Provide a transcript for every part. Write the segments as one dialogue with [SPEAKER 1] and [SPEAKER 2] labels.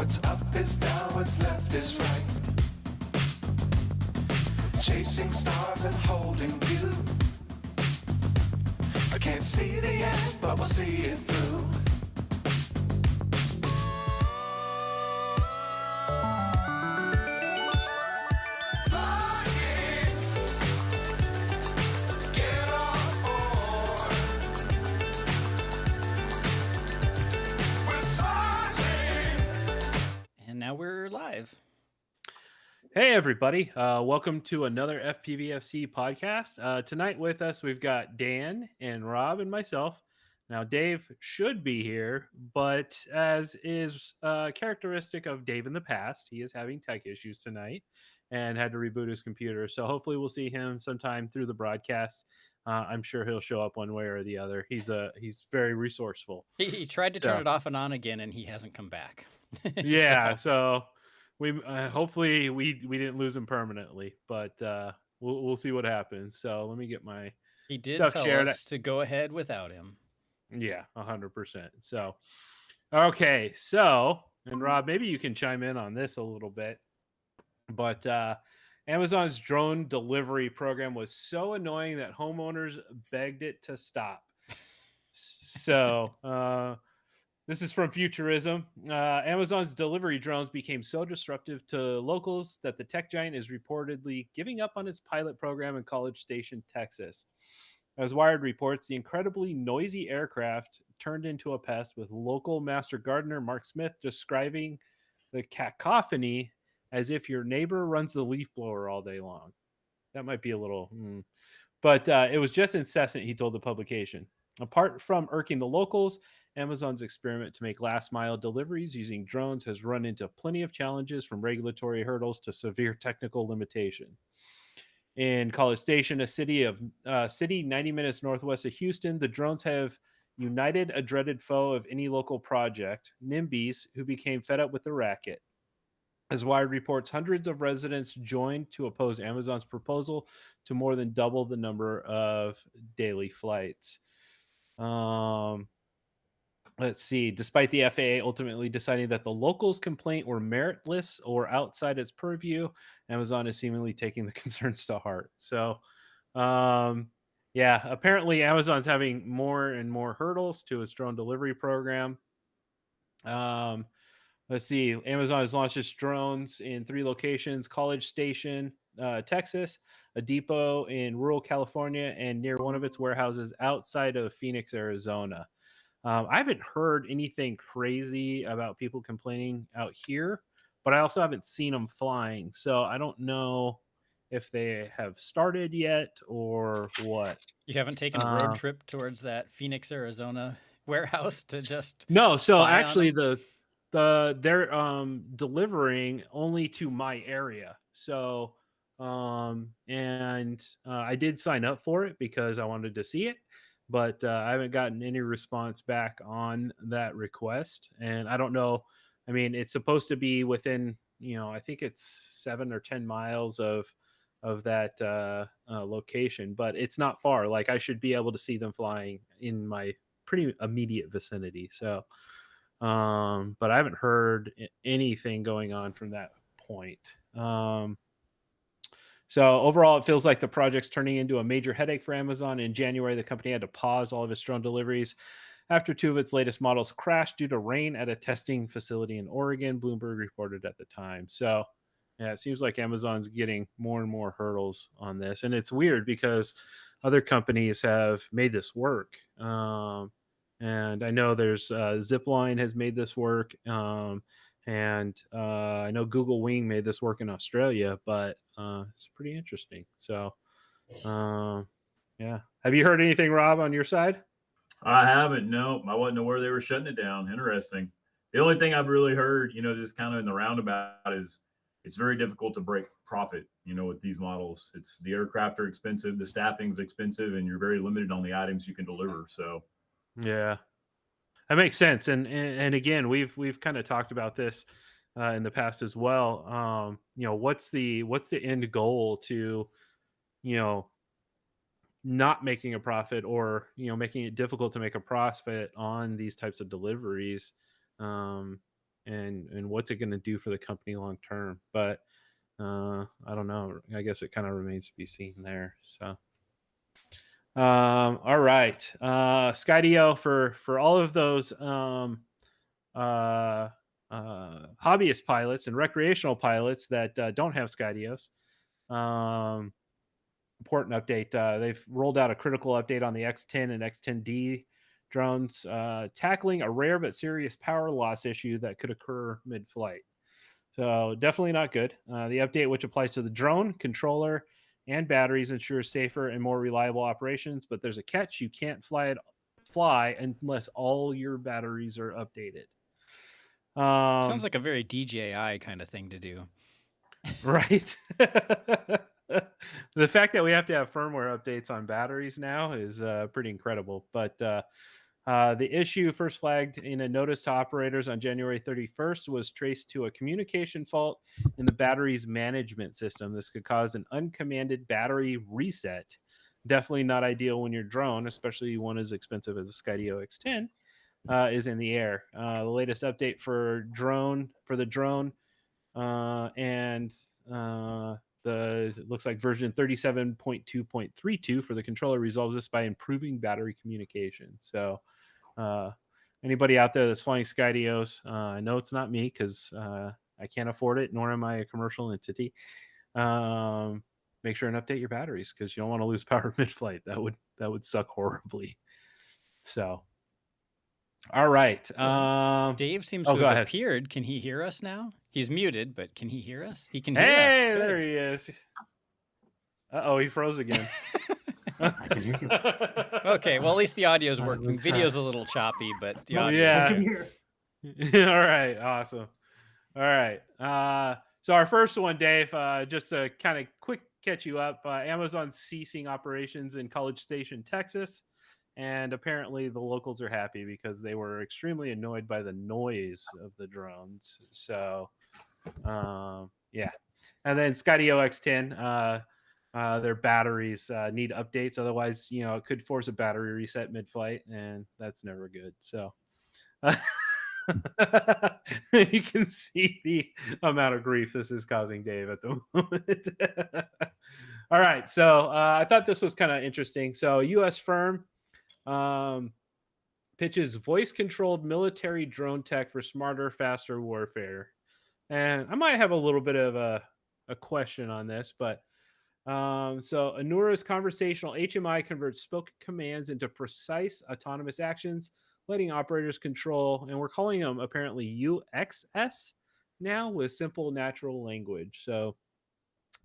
[SPEAKER 1] What's up is down, what's left is right. Chasing stars and holding you. I can't see the end, but we'll see it through. Flying, get on board. We're smiling.
[SPEAKER 2] And now we're live.
[SPEAKER 3] Hey, everybody. Welcome to another FPVFC podcast. Tonight with us, we've got Dan and Rob and myself. Now, Dave should be here, but as is characteristic of Dave in the past, he is having tech issues tonight and had to reboot his computer. So hopefully we'll see him sometime through the broadcast. I'm sure he'll show up one way or the other. He's very resourceful.
[SPEAKER 2] He tried to turn it off and on again, and he hasn't come back.
[SPEAKER 3] Yeah, so we hopefully we didn't lose him permanently, but we'll see what happens. So let me get my
[SPEAKER 2] He did
[SPEAKER 3] stuff
[SPEAKER 2] tell
[SPEAKER 3] shared.
[SPEAKER 2] us to go ahead without him.
[SPEAKER 3] Yeah, 100%. So okay, so and Rob, maybe you can chime in on this a little bit, but Amazon's drone delivery program was so annoying that homeowners begged it to stop. So this is from Futurism. Amazon's delivery drones became so disruptive to locals that the tech giant is reportedly giving up on its pilot program in College Station, Texas. As Wired reports, the incredibly noisy aircraft turned into a pest, with local master gardener Mark Smith describing the cacophony as if your neighbor runs the leaf blower all day long. That might be a little... But it was just incessant, he told the publication. Apart from irking the locals, Amazon's experiment to make last-mile deliveries using drones has run into plenty of challenges, from regulatory hurdles to severe technical limitation. In College Station, a city 90 minutes northwest of Houston, the drones have united a dreaded foe of any local project, NIMBYs, who became fed up with the racket. As Wired reports, hundreds of residents joined to oppose Amazon's proposal to more than double the number of daily flights. Let's see. Despite the FAA ultimately deciding that the locals' complaint were meritless or outside its purview, Amazon is seemingly taking the concerns to heart. So, yeah, apparently Amazon's having more and more hurdles to its drone delivery program. Let's see. Amazon has launched its drones in 3 locations: College Station, Texas, a depot in rural California, and near one of its warehouses outside of Phoenix, Arizona. I haven't heard anything crazy about people complaining out here, but I also haven't seen them flying. So I don't know if they have started yet or what.
[SPEAKER 2] You haven't taken a road trip towards that Phoenix, Arizona warehouse to just...
[SPEAKER 3] No, so
[SPEAKER 2] spy on
[SPEAKER 3] actually
[SPEAKER 2] them?
[SPEAKER 3] they're delivering only to my area. So I did sign up for it because I wanted to see it, but I haven't gotten any response back on that request. And I don't know. I mean, it's supposed to be within, I think it's 7 or 10 miles of that location, but it's not far. Like, I should be able to see them flying in my pretty immediate vicinity. So, but I haven't heard anything going on from that point. So overall, it feels like the project's turning into a major headache for Amazon. In January, the company had to pause all of its drone deliveries after 2 of its latest models crashed due to rain at a testing facility in Oregon, Bloomberg reported at the time. So, yeah, it seems like Amazon's getting more and more hurdles on this. And it's weird because other companies have made this work. And I know there's Zipline has made this work. And I know Google Wing made this work in Australia, but it's pretty interesting. So, yeah. Have you heard anything, Rob, on your side?
[SPEAKER 4] I haven't. No, I wasn't aware they were shutting it down. Interesting. The only thing I've really heard, just kind of in the roundabout, is it's very difficult to break profit, with these models. It's the aircraft are expensive, the staffing's expensive, and you're very limited on the items you can deliver. So,
[SPEAKER 3] yeah. That makes sense, and again, we've kind of talked about this in the past as well. What's the end goal to, not making a profit, or making it difficult to make a profit on these types of deliveries? and what's it going to do for the company long term. But I don't know. I guess it kind of remains to be seen there. So. All right. Skydio for all of those uh, hobbyist pilots and recreational pilots that don't have Skydios. Important update. They've rolled out a critical update on the X10 and X10D drones, tackling a rare but serious power loss issue that could occur mid-flight. So definitely not good. The update, which applies to the drone, controller, and batteries, ensures safer and more reliable operations. But there's a catch: you can't fly unless all your batteries are updated.
[SPEAKER 2] Sounds like a very DJI kind of thing to do.
[SPEAKER 3] Right. The fact that we have to have firmware updates on batteries now is pretty incredible. But the issue, first flagged in a notice to operators on January 31st, was traced to a communication fault in the battery's management system. This could cause an uncommanded battery reset. Definitely not ideal when your drone, especially one as expensive as a Skydio X10, is in the air. The latest update for the drone and the looks like version 37.2.32 for the controller resolves this by improving battery communication. So anybody out there that's flying Skydios, I know it's not me because I can't afford it, nor am I a commercial entity. Make sure and update your batteries because you don't want to lose power mid-flight. That would suck horribly. So all right.
[SPEAKER 2] Dave seems
[SPEAKER 3] go
[SPEAKER 2] to have
[SPEAKER 3] ahead.
[SPEAKER 2] appeared. Can he hear us now? He's muted, but can he hear us? He can hear us.
[SPEAKER 3] Hey,
[SPEAKER 2] Good.
[SPEAKER 3] there he is. Uh-oh, he froze again.
[SPEAKER 2] Okay, well, at least the audio's working. Video's a little choppy, but the audio.
[SPEAKER 3] Yeah. All right, awesome. All right. So our first one, Dave, just to kind of quick catch you up, Amazon's ceasing operations in College Station, Texas. And apparently the locals are happy because they were extremely annoyed by the noise of the drones. So, yeah. And then Skydio X10, their batteries need updates. Otherwise, it could force a battery reset mid-flight, and that's never good. So you can see the amount of grief this is causing Dave at the moment. All right. So I thought this was kind of interesting. So U.S. firm pitches voice-controlled military drone tech for smarter, faster warfare. And I might have a little bit of a question on this, but so Anura's conversational HMI converts spoken commands into precise autonomous actions, letting operators control, and we're calling them apparently UXS now, with simple natural language. So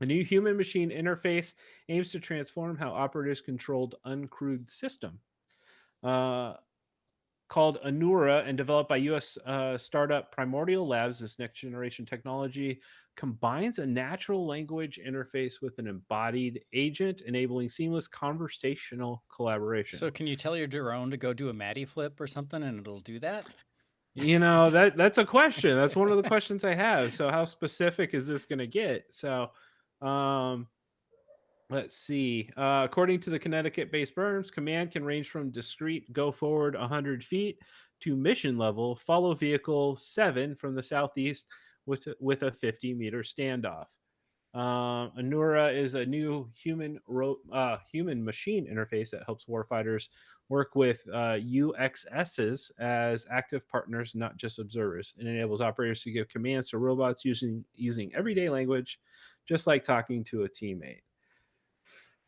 [SPEAKER 3] a new human-machine interface aims to transform how operators controlled uncrewed system. Called Anura and developed by U.S. Startup Primordial Labs, this next-generation technology combines a natural language interface with an embodied agent, enabling seamless conversational collaboration.
[SPEAKER 2] So can you tell your drone to go do a Matty flip or something, and it'll do that?
[SPEAKER 3] That's a question. That's one of the questions I have. So how specific is this going to get? So let's see. According to the Connecticut-based Burns, command can range from discrete go forward 100 feet to mission level follow vehicle 7 from the southeast with a 50-meter standoff. Anura is a new human-machine interface that helps warfighters work with UXSs as active partners, not just observers. It enables operators to give commands to robots using everyday language, just like talking to a teammate.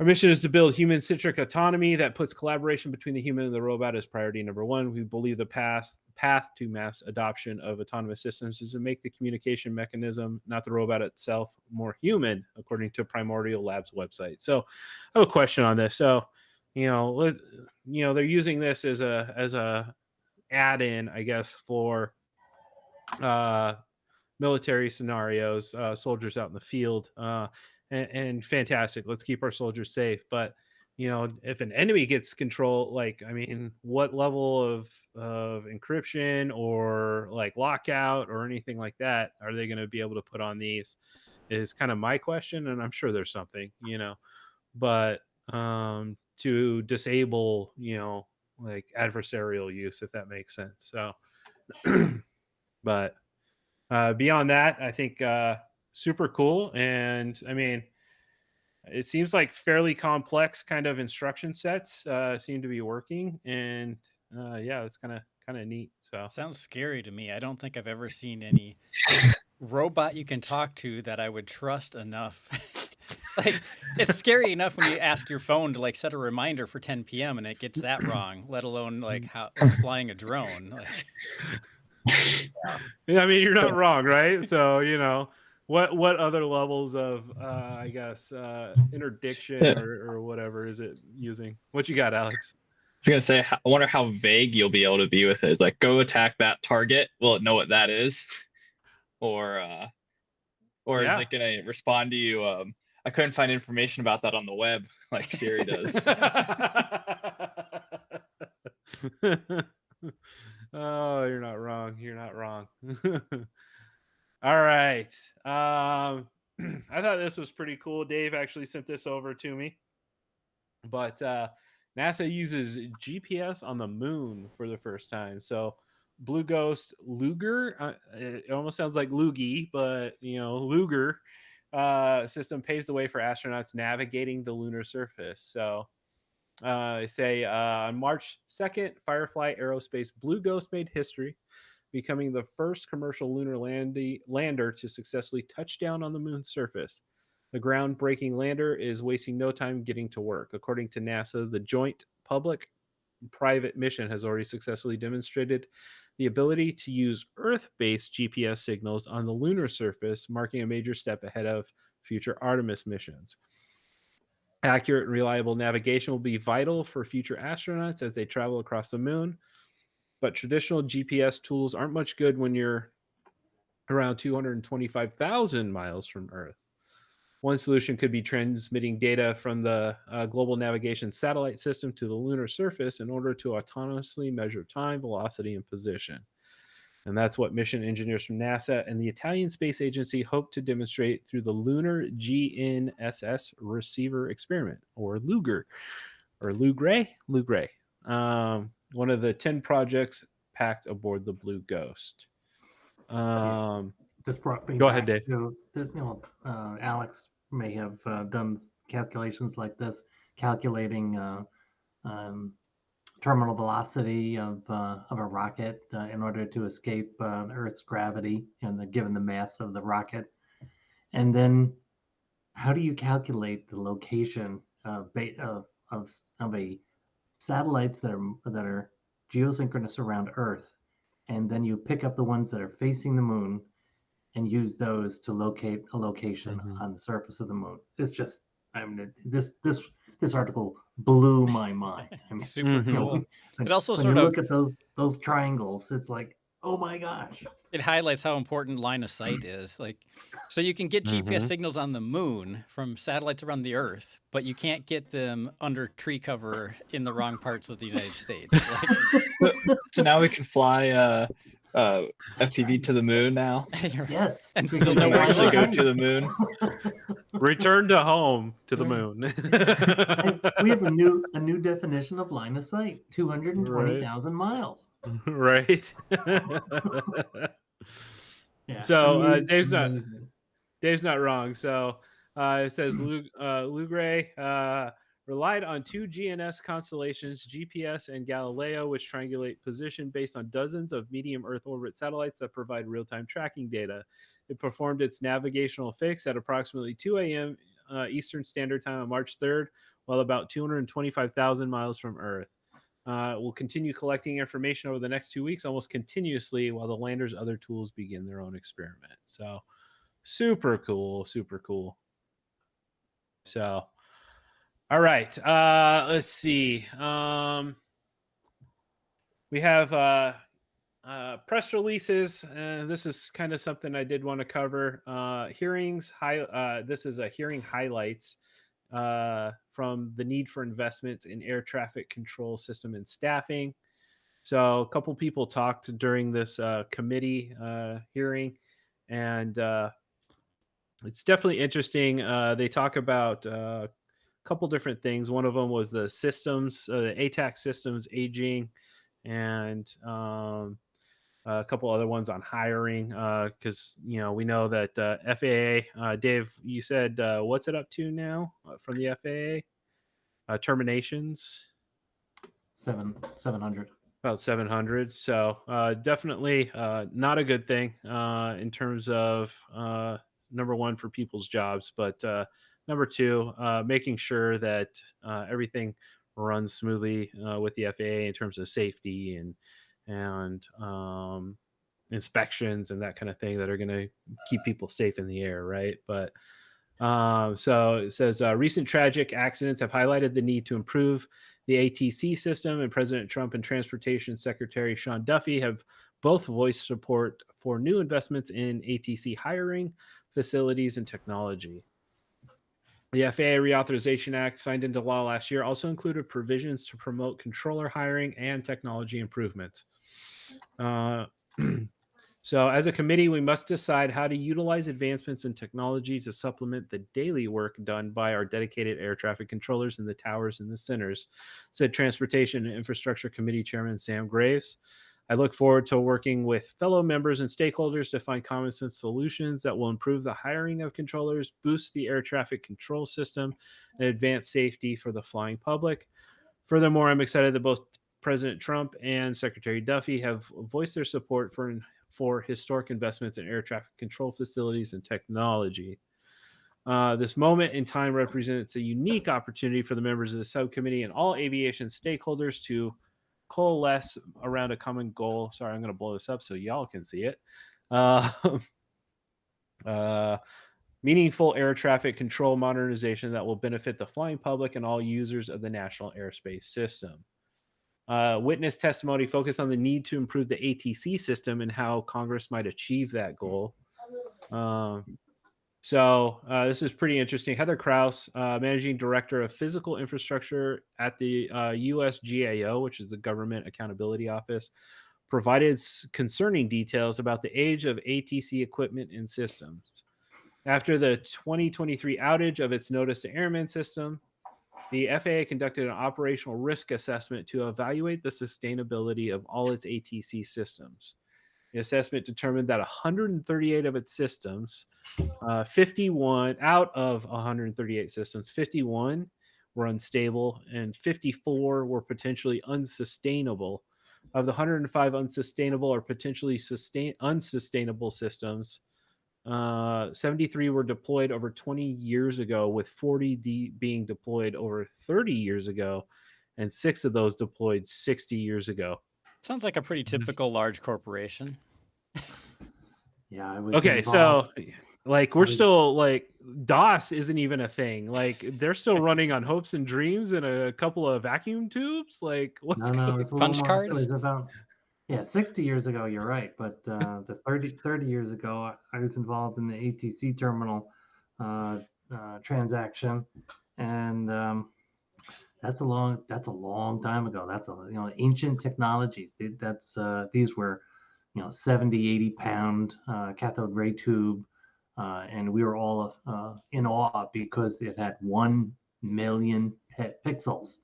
[SPEAKER 3] Our mission is to build human-centric autonomy that puts collaboration between the human and the robot as priority number one. We believe the path to mass adoption of autonomous systems is to make the communication mechanism, not the robot itself, more human, according to Primordial Labs website. So I have a question on this. So, they're using this as a add-in, I guess, for military scenarios, soldiers out in the field, and fantastic. Let's keep our soldiers safe. But if an enemy gets control, what level of encryption or lockout or anything like that are they going to be able to put on these? Is kind of my question, and I'm sure there's something, but to disable, adversarial use, if that makes sense. So, but Beyond that, I think super cool. And I mean, it seems like fairly complex kind of instruction sets seem to be working. And yeah, it's kind of neat. So
[SPEAKER 2] Sounds scary to me. I don't think I've ever seen any robot you can talk to that I would trust enough. Like, it's scary enough when you ask your phone to like set a reminder for 10 p.m. and it gets that wrong, let alone like how it's flying a drone. Like,
[SPEAKER 3] I mean, you're not wrong, right? So what other levels of I guess interdiction
[SPEAKER 5] Yeah.
[SPEAKER 3] or whatever is it using? What you got, Alex?
[SPEAKER 5] I was gonna say, I wonder how vague you'll be able to be with it. It's like, go attack that target. Will it know what that is? Or is
[SPEAKER 3] Yeah.
[SPEAKER 5] it gonna respond to you? I couldn't find information about that on the web, like Siri does.
[SPEAKER 3] Oh, you're not wrong. You're not wrong. All right. I thought this was pretty cool. Dave actually sent this over to me. But NASA uses GPS on the moon for the first time. So Blue Ghost Luger, it almost sounds like Loogie, but Luger system paves the way for astronauts navigating the lunar surface. So they say on March 2nd, Firefly Aerospace Blue Ghost made history, becoming the first commercial lunar lander to successfully touch down on the moon's surface. The groundbreaking lander is wasting no time getting to work. According to NASA, the joint public-private mission has already successfully demonstrated the ability to use Earth-based GPS signals on the lunar surface, marking a major step ahead of future Artemis missions. Accurate and reliable navigation will be vital for future astronauts as they travel across the moon, but traditional GPS tools aren't much good when you're around 225,000 miles from Earth. One solution could be transmitting data from the global navigation satellite system to the lunar surface in order to autonomously measure time, velocity, and position. And that's what mission engineers from NASA and the Italian Space Agency hope to demonstrate through the Lunar GNSS Receiver Experiment, or LUGRE, or Lugre. One of the 10 projects packed aboard the Blue Ghost.
[SPEAKER 6] This brought me
[SPEAKER 3] Go
[SPEAKER 6] back
[SPEAKER 3] ahead, Dave.
[SPEAKER 6] to Alex may have done calculations like this, calculating terminal velocity of a rocket in order to escape Earth's gravity, and given the mass of the rocket. And then, how do you calculate the location of a satellites that are geosynchronous around Earth, and then you pick up the ones that are facing the moon and use those to locate a location on the surface of the moon? It's just, I mean, this article blew my mind. I mean,
[SPEAKER 2] super cool. It also
[SPEAKER 6] when
[SPEAKER 2] sort
[SPEAKER 6] you
[SPEAKER 2] of
[SPEAKER 6] look at those triangles, it's like, oh my gosh.
[SPEAKER 2] it highlights how important line of sight is. Like, so you can get GPS signals on the moon from satellites around the Earth, but you can't get them under tree cover in the wrong parts of the United States. Like,
[SPEAKER 5] So now we can fly FPV to the moon now.
[SPEAKER 6] Yes.
[SPEAKER 2] And
[SPEAKER 6] we
[SPEAKER 2] still
[SPEAKER 6] can
[SPEAKER 2] know where
[SPEAKER 6] fly
[SPEAKER 2] you
[SPEAKER 5] Actually
[SPEAKER 2] are.
[SPEAKER 5] go to the moon.
[SPEAKER 3] Return to home to the moon.
[SPEAKER 6] And we have a new definition of line of sight: 220,000 miles.
[SPEAKER 3] Right.
[SPEAKER 6] Yeah.
[SPEAKER 3] So Dave's
[SPEAKER 6] amazing.
[SPEAKER 3] not wrong. So it says Lugre relied on two GNS constellations, GPS and Galileo, which triangulate position based on dozens of medium Earth orbit satellites that provide real-time tracking data. It performed its navigational fix at approximately 2 a.m. Eastern Standard Time on March 3rd, while about 225,000 miles from Earth. We'll continue collecting information over the next 2 weeks almost continuously while the lander's other tools begin their own experiment. So super cool. So, all right. Let's see. We have press releases. This is kind of something I did want to cover. Hearings. This is a hearing highlights from the need for investments in air traffic control system and staffing. So a couple people talked during this committee hearing, and it's definitely interesting. They talk about a couple different things. One of them was the systems, the ATAC systems aging, and a couple other ones on hiring, because we know that FAA. Dave, you said what's it up to now from the FAA? Terminations.
[SPEAKER 6] 700.
[SPEAKER 3] About 700. So definitely not a good thing in terms of number one for people's jobs, but number two, making sure that everything runs smoothly with the FAA in terms of safety and inspections and that kind of thing that are going to keep people safe in the air, right? But so it says recent tragic accidents have highlighted the need to improve the ATC system, and President Trump and Transportation Secretary Sean Duffy have both voiced support for new investments in ATC hiring, facilities, and technology. The FAA Reauthorization Act, signed into law last year, also included provisions to promote controller hiring and technology improvements. So, as a committee, we must decide how to utilize advancements in technology to supplement the daily work done by our dedicated air traffic controllers in the towers and the centers, said Transportation and Infrastructure Committee Chairman Sam Graves. I look forward to working with fellow members and stakeholders to find common sense solutions that will improve the hiring of controllers, boost the air traffic control system, and advance safety for the flying public. Furthermore, I'm excited that both President Trump and Secretary Duffy have voiced their support for historic investments in air traffic control facilities and technology. This moment in time represents a unique opportunity for the members of the subcommittee and all aviation stakeholders to coalesce around a common goal. Sorry, I'm going to blow this up so y'all can see it. Meaningful air traffic control modernization that will benefit the flying public and all users of the national airspace system. Witness testimony focused on the need to improve the ATC system and how Congress might achieve that goal. So this is pretty interesting. Heather Krause, Managing Director of Physical Infrastructure at the USGAO, which is the Government Accountability Office, provided concerning details about the age of ATC equipment and systems. After the 2023 outage of its Notice to Airmen system, the FAA conducted an operational risk assessment to evaluate the sustainability of all its ATC systems. The assessment determined that 138 of its systems, 51 out of 138 systems, 51 were unstable and 54 were potentially unsustainable. Of the 105 unsustainable or potentially unsustainable systems, 73 were deployed over 20 years ago, with 40 being deployed over 30 years ago, and 6 of those deployed 60 years ago.
[SPEAKER 2] Sounds like a pretty typical large corporation.
[SPEAKER 6] Yeah, I was
[SPEAKER 3] Okay,
[SPEAKER 6] involved.
[SPEAKER 3] so like we're still like DOS isn't even a thing. Like they're still running on hopes and dreams and a couple of vacuum tubes. Like what's
[SPEAKER 6] No,
[SPEAKER 3] going
[SPEAKER 6] it's a little
[SPEAKER 2] Punch
[SPEAKER 6] more.
[SPEAKER 2] cards?
[SPEAKER 6] It was about 60 years ago. You're right, but the 30 years ago, I was involved in the ATC terminal transaction, and that's a long time ago. That's ancient technologies. These were 70, 80 pound cathode ray tube, and we were all in awe because it had 1 million pixels,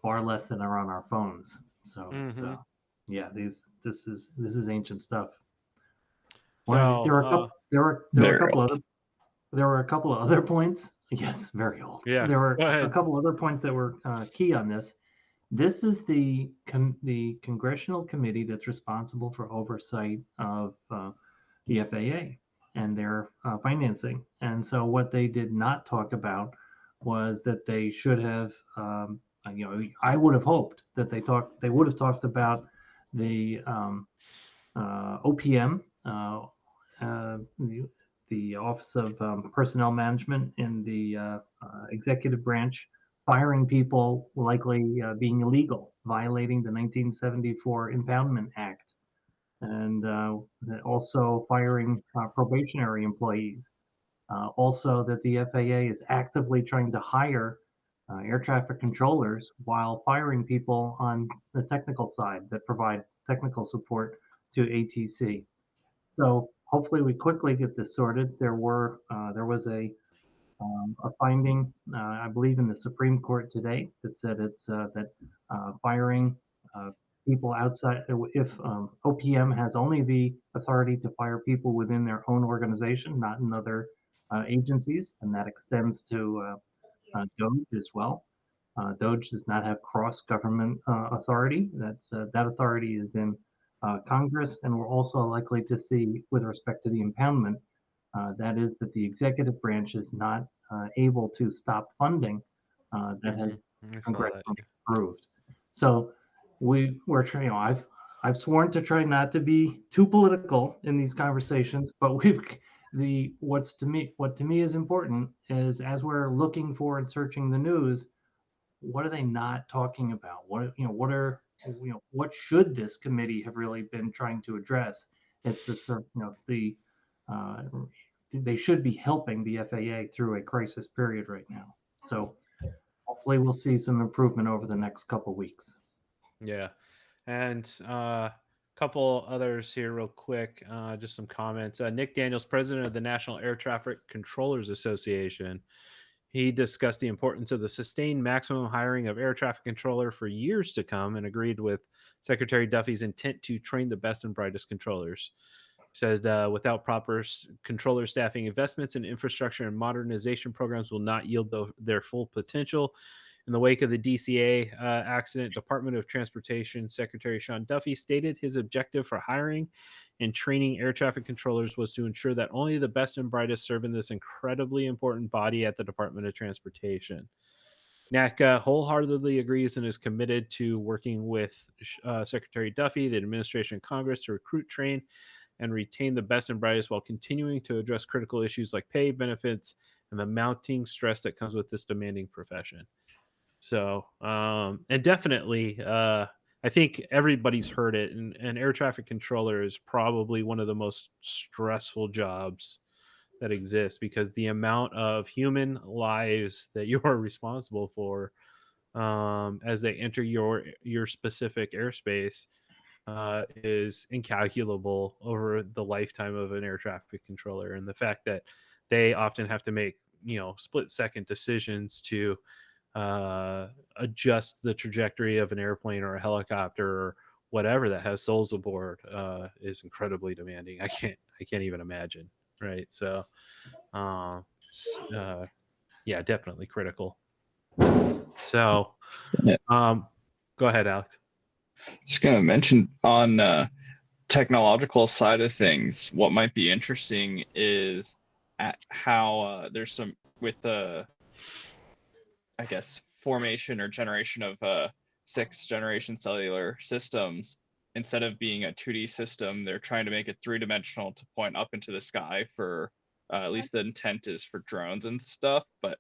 [SPEAKER 6] far less than are on our phones. So
[SPEAKER 3] Mhm.
[SPEAKER 6] yeah, this is ancient stuff.
[SPEAKER 3] So,
[SPEAKER 6] There were a
[SPEAKER 5] Very
[SPEAKER 6] couple
[SPEAKER 5] old.
[SPEAKER 6] other there were a couple of other points. Yes, very old.
[SPEAKER 3] Yeah,
[SPEAKER 6] There were
[SPEAKER 3] go
[SPEAKER 6] a
[SPEAKER 3] ahead.
[SPEAKER 6] couple other points that were key on this. This is the congressional committee that's responsible for oversight of the FAA and their financing. And so what they did not talk about was that they should have, I would have hoped that they would have talked about the OPM, the Office of Personnel Management in the executive branch, firing people likely being illegal, violating the 1974 Impoundment Act, and also firing probationary employees. Also, that the FAA is actively trying to hire air traffic controllers while firing people on the technical side that provide technical support to ATC. So hopefully we quickly get this sorted. There was a finding, I believe, in the Supreme Court today that said it's that firing people outside, if OPM has only the authority to fire people within their own organization, not in other agencies, and that extends to DOJ as well. DOJ does not have cross-government authority. That authority is in Congress, and we're also likely to see, with respect to the impoundment, that is that the executive branch is not able to stop funding that has
[SPEAKER 3] I saw that.
[SPEAKER 6] congressionally approved. So we're trying. I've sworn to try not to be too political in these conversations, but what to me is important is, as we're looking for and searching the news, what are they not talking about? What should this committee have really been trying to address? It's they should be helping the FAA through a crisis period right now. So hopefully we'll see some improvement over the next couple weeks.
[SPEAKER 3] Yeah. And a couple others here real quick, just some comments. Nick Daniels, president of the National Air Traffic Controllers Association, he discussed the importance of the sustained maximum hiring of air traffic controller for years to come and agreed with Secretary Duffy's intent to train the best and brightest controllers. He says without proper controller staffing, investments in infrastructure and modernization programs will not yield their full potential. In the wake of the DCA accident, Department of Transportation Secretary Sean Duffy stated his objective for hiring and training air traffic controllers was to ensure that only the best and brightest serve in this incredibly important body at the Department of Transportation. NACA wholeheartedly agrees and is committed to working with Secretary Duffy, the administration, and Congress to recruit, train, and retain the best and brightest while continuing to address critical issues like pay, benefits, and the mounting stress that comes with this demanding profession. So, and definitely, I think everybody's heard it. And an air traffic controller is probably one of the most stressful jobs that exists because the amount of human lives that you are responsible for as they enter your specific airspace is incalculable over the lifetime of an air traffic controller. And the fact that they often have to make, split-second decisions to adjust the trajectory of an airplane or a helicopter or whatever that has souls aboard is incredibly demanding. I can't even imagine. Right. So, yeah, definitely critical. So,
[SPEAKER 5] Yeah.
[SPEAKER 3] Go ahead, Alex.
[SPEAKER 5] Just gonna mention on technological side of things, what might be interesting is at how there's some with the, I guess, formation or generation of 6th generation cellular systems. Instead of being a 2D system, they're trying to make it 3-dimensional to point up into the sky for at least the intent is for drones and stuff. But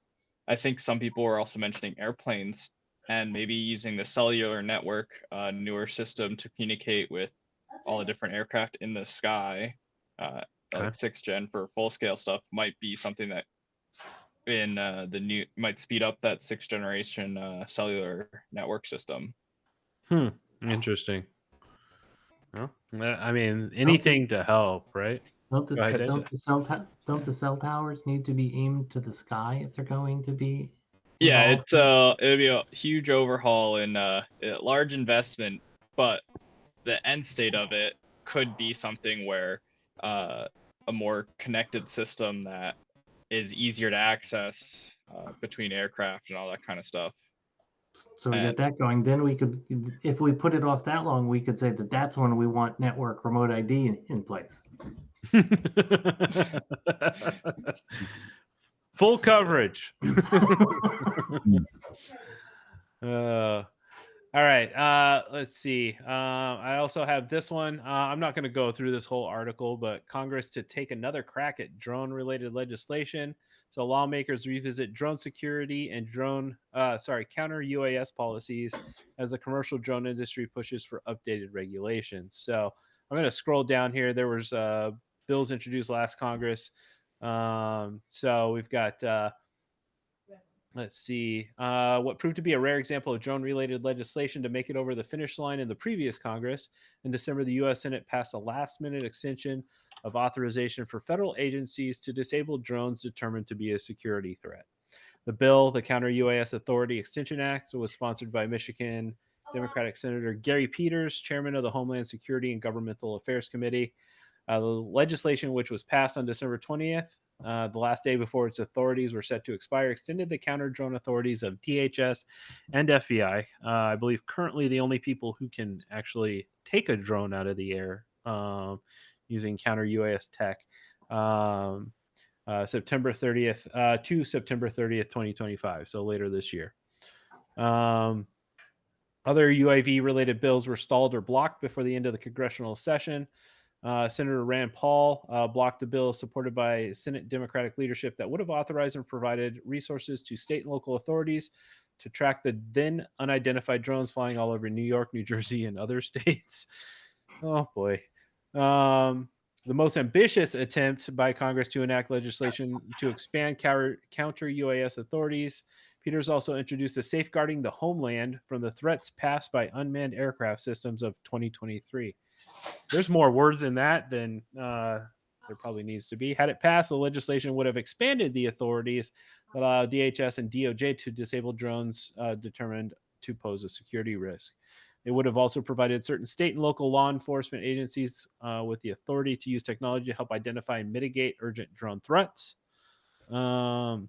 [SPEAKER 5] I think some people were also mentioning airplanes and maybe using the cellular network, newer system to communicate with all the different aircraft in the sky, like 6th gen for full scale stuff might be something that in the new might speed up that 6th generation cellular network system.
[SPEAKER 3] Interesting. Well, I mean, anything to help, right?
[SPEAKER 6] Don't the,
[SPEAKER 3] Go ahead,
[SPEAKER 6] don't the cell towers need to be aimed to the sky if they're going to be
[SPEAKER 5] Yeah,
[SPEAKER 6] involved?
[SPEAKER 5] it would be a huge overhaul and a large investment, but the end state of it could be something where a more connected system that is easier to access between aircraft and all that kind of stuff.
[SPEAKER 6] So we get that going. Then we could, if we put it off that long, we could say that that's when we want network remote ID in place.
[SPEAKER 3] Full coverage. All right. Let's see. I also have this one. I'm not going to go through this whole article, but Congress to take another crack at drone-related legislation. So lawmakers revisit drone security and counter UAS policies as the commercial drone industry pushes for updated regulations. So I'm going to scroll down here. There was bills introduced last Congress. So we've got. Let's see. What proved to be a rare example of drone-related legislation to make it over the finish line in the previous Congress. In December, the U.S. Senate passed a last-minute extension of authorization for federal agencies to disable drones determined to be a security threat. The bill, the Counter UAS Authority Extension Act, was sponsored by Michigan Democratic Senator Gary Peters, chairman of the Homeland Security and Governmental Affairs Committee. The legislation, which was passed on December 20th, the last day before its authorities were set to expire, extended the counter drone authorities of DHS and FBI. I believe currently the only people who can actually take a drone out of the air using counter UAS tech. September 30th to September 30th, 2025. So later this year. Other UAV related bills were stalled or blocked before the end of the congressional session. Senator Rand Paul blocked a bill supported by Senate Democratic leadership that would have authorized and provided resources to state and local authorities to track the then unidentified drones flying all over New York, New Jersey, and other states. Oh boy. The most ambitious attempt by Congress to enact legislation to expand counter UAS authorities. Peters also introduced the Safeguarding the Homeland from the Threats Passed by Unmanned Aircraft Systems of 2023. There's more words in that than there probably needs to be. Had it passed, the legislation would have expanded the authorities that allow DHS and DOJ to disable drones determined to pose a security risk. It would have also provided certain state and local law enforcement agencies with the authority to use technology to help identify and mitigate urgent drone threats. I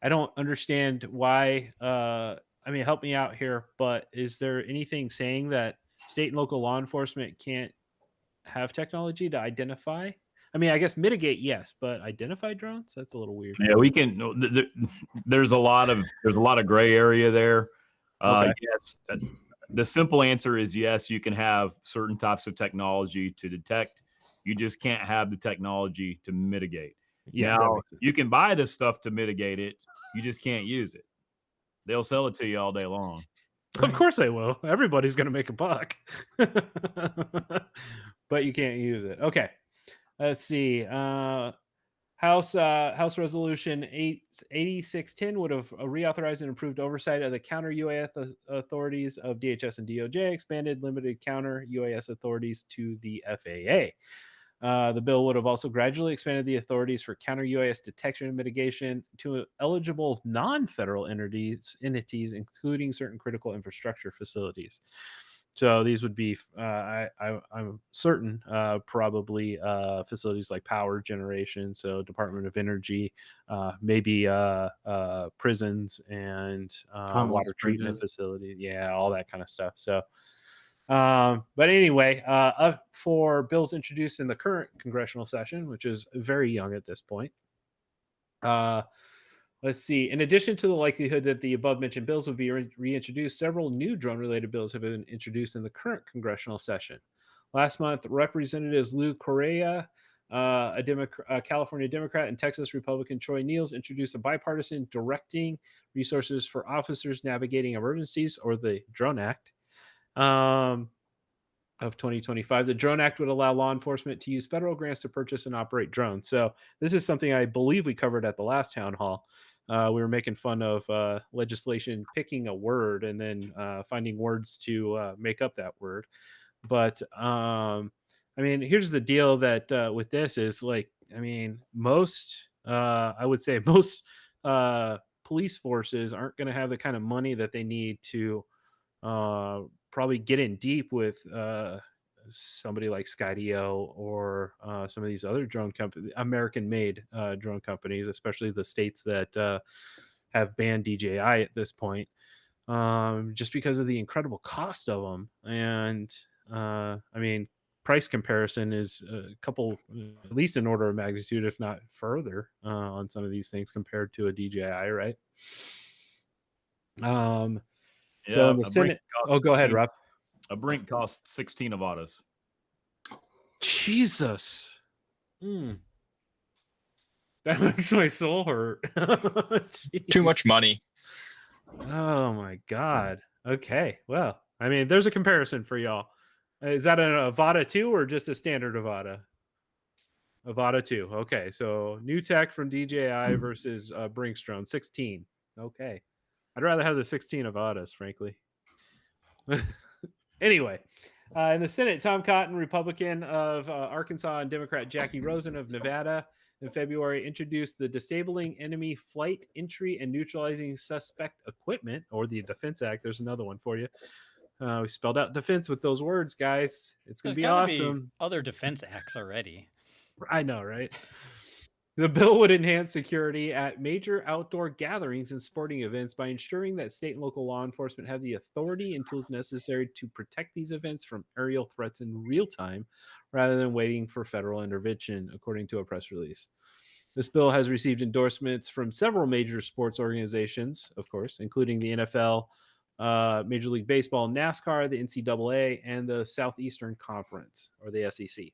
[SPEAKER 3] don't understand why. Help me out here, but is there anything saying that state and local law enforcement can't have technology to identify? I mean, I guess mitigate, yes, but identify drones? That's a little weird.
[SPEAKER 4] Yeah, we can. There's a lot of gray area there.
[SPEAKER 3] Okay.
[SPEAKER 4] Yes, the simple answer is yes. You can have certain types of technology to detect. You just can't have the technology to mitigate.
[SPEAKER 3] Yeah,
[SPEAKER 4] now you can buy this stuff to mitigate it. You just can't use it. They'll sell it to you all day long.
[SPEAKER 3] Of course they will. Everybody's going to make a buck. But you can't use it. Okay. Let's see. House Resolution 8610 would have reauthorized and improved oversight of the counter UAS authorities of DHS and DOJ, expanded limited counter UAS authorities to the FAA. The bill would have also gradually expanded the authorities for counter UAS detection and mitigation to eligible non-federal entities, including certain critical infrastructure facilities. So these would be, I'm certain, probably facilities like power generation, so Department of Energy, maybe prisons and water treatment facilities. Yeah, all that kind of stuff. So, but anyway, for bills introduced in the current congressional session, which is very young at this point, let's see. In addition to the likelihood that the above mentioned bills would be reintroduced, several new drone-related bills have been introduced in the current congressional session. Last month, Representatives Lou Correa, a California Democrat, and Texas Republican Troy Niels introduced a bipartisan Directing Resources for Officers Navigating Emergencies, or the Drone Act, of 2025. The Drone Act would allow law enforcement to use federal grants to purchase and operate drones. So this is something I believe we covered at the last town hall. We were making fun of legislation picking a word and then finding words to make up that word. But here's the deal that with this is most, I would say most police forces aren't going to have the kind of money that they need to probably get in deep with somebody like Skydio or some of these other drone companies, American-made drone companies, especially the states that have banned DJI at this point, just because of the incredible cost of them. And price comparison is a couple, at least in order of magnitude, if not further, on some of these things compared to a DJI, right? So in the Senate, go ahead, Rob.
[SPEAKER 4] A Brink cost 16 Nevadas.
[SPEAKER 3] Jesus. That makes my soul hurt.
[SPEAKER 5] Too much money.
[SPEAKER 3] Oh my God. Okay. Well, there's a comparison for y'all. Is that an Avata 2 or just a standard Avata? Avata 2. Okay. So new tech from DJI versus Brink's drone, 16. Okay. I'd rather have the 16 Avatas, frankly. Anyway, in the Senate, Tom Cotton, Republican of Arkansas, and Democrat Jackie Rosen of Nevada in February introduced the Disabling Enemy Flight, Entry, and Neutralizing Suspect Equipment, or the Defense Act. There's another one for you. We spelled out defense with those words, guys. It's going
[SPEAKER 2] There's
[SPEAKER 3] to be
[SPEAKER 2] got to be
[SPEAKER 3] awesome.
[SPEAKER 2] other defense acts already.
[SPEAKER 3] I know, right? The bill would enhance security at major outdoor gatherings and sporting events by ensuring that state and local law enforcement have the authority and tools necessary to protect these events from aerial threats in real time rather than waiting for federal intervention, according to a press release. This bill has received endorsements from several major sports organizations, of course, including the NFL, Major League Baseball, NASCAR, the NCAA, and the Southeastern Conference, or the SEC.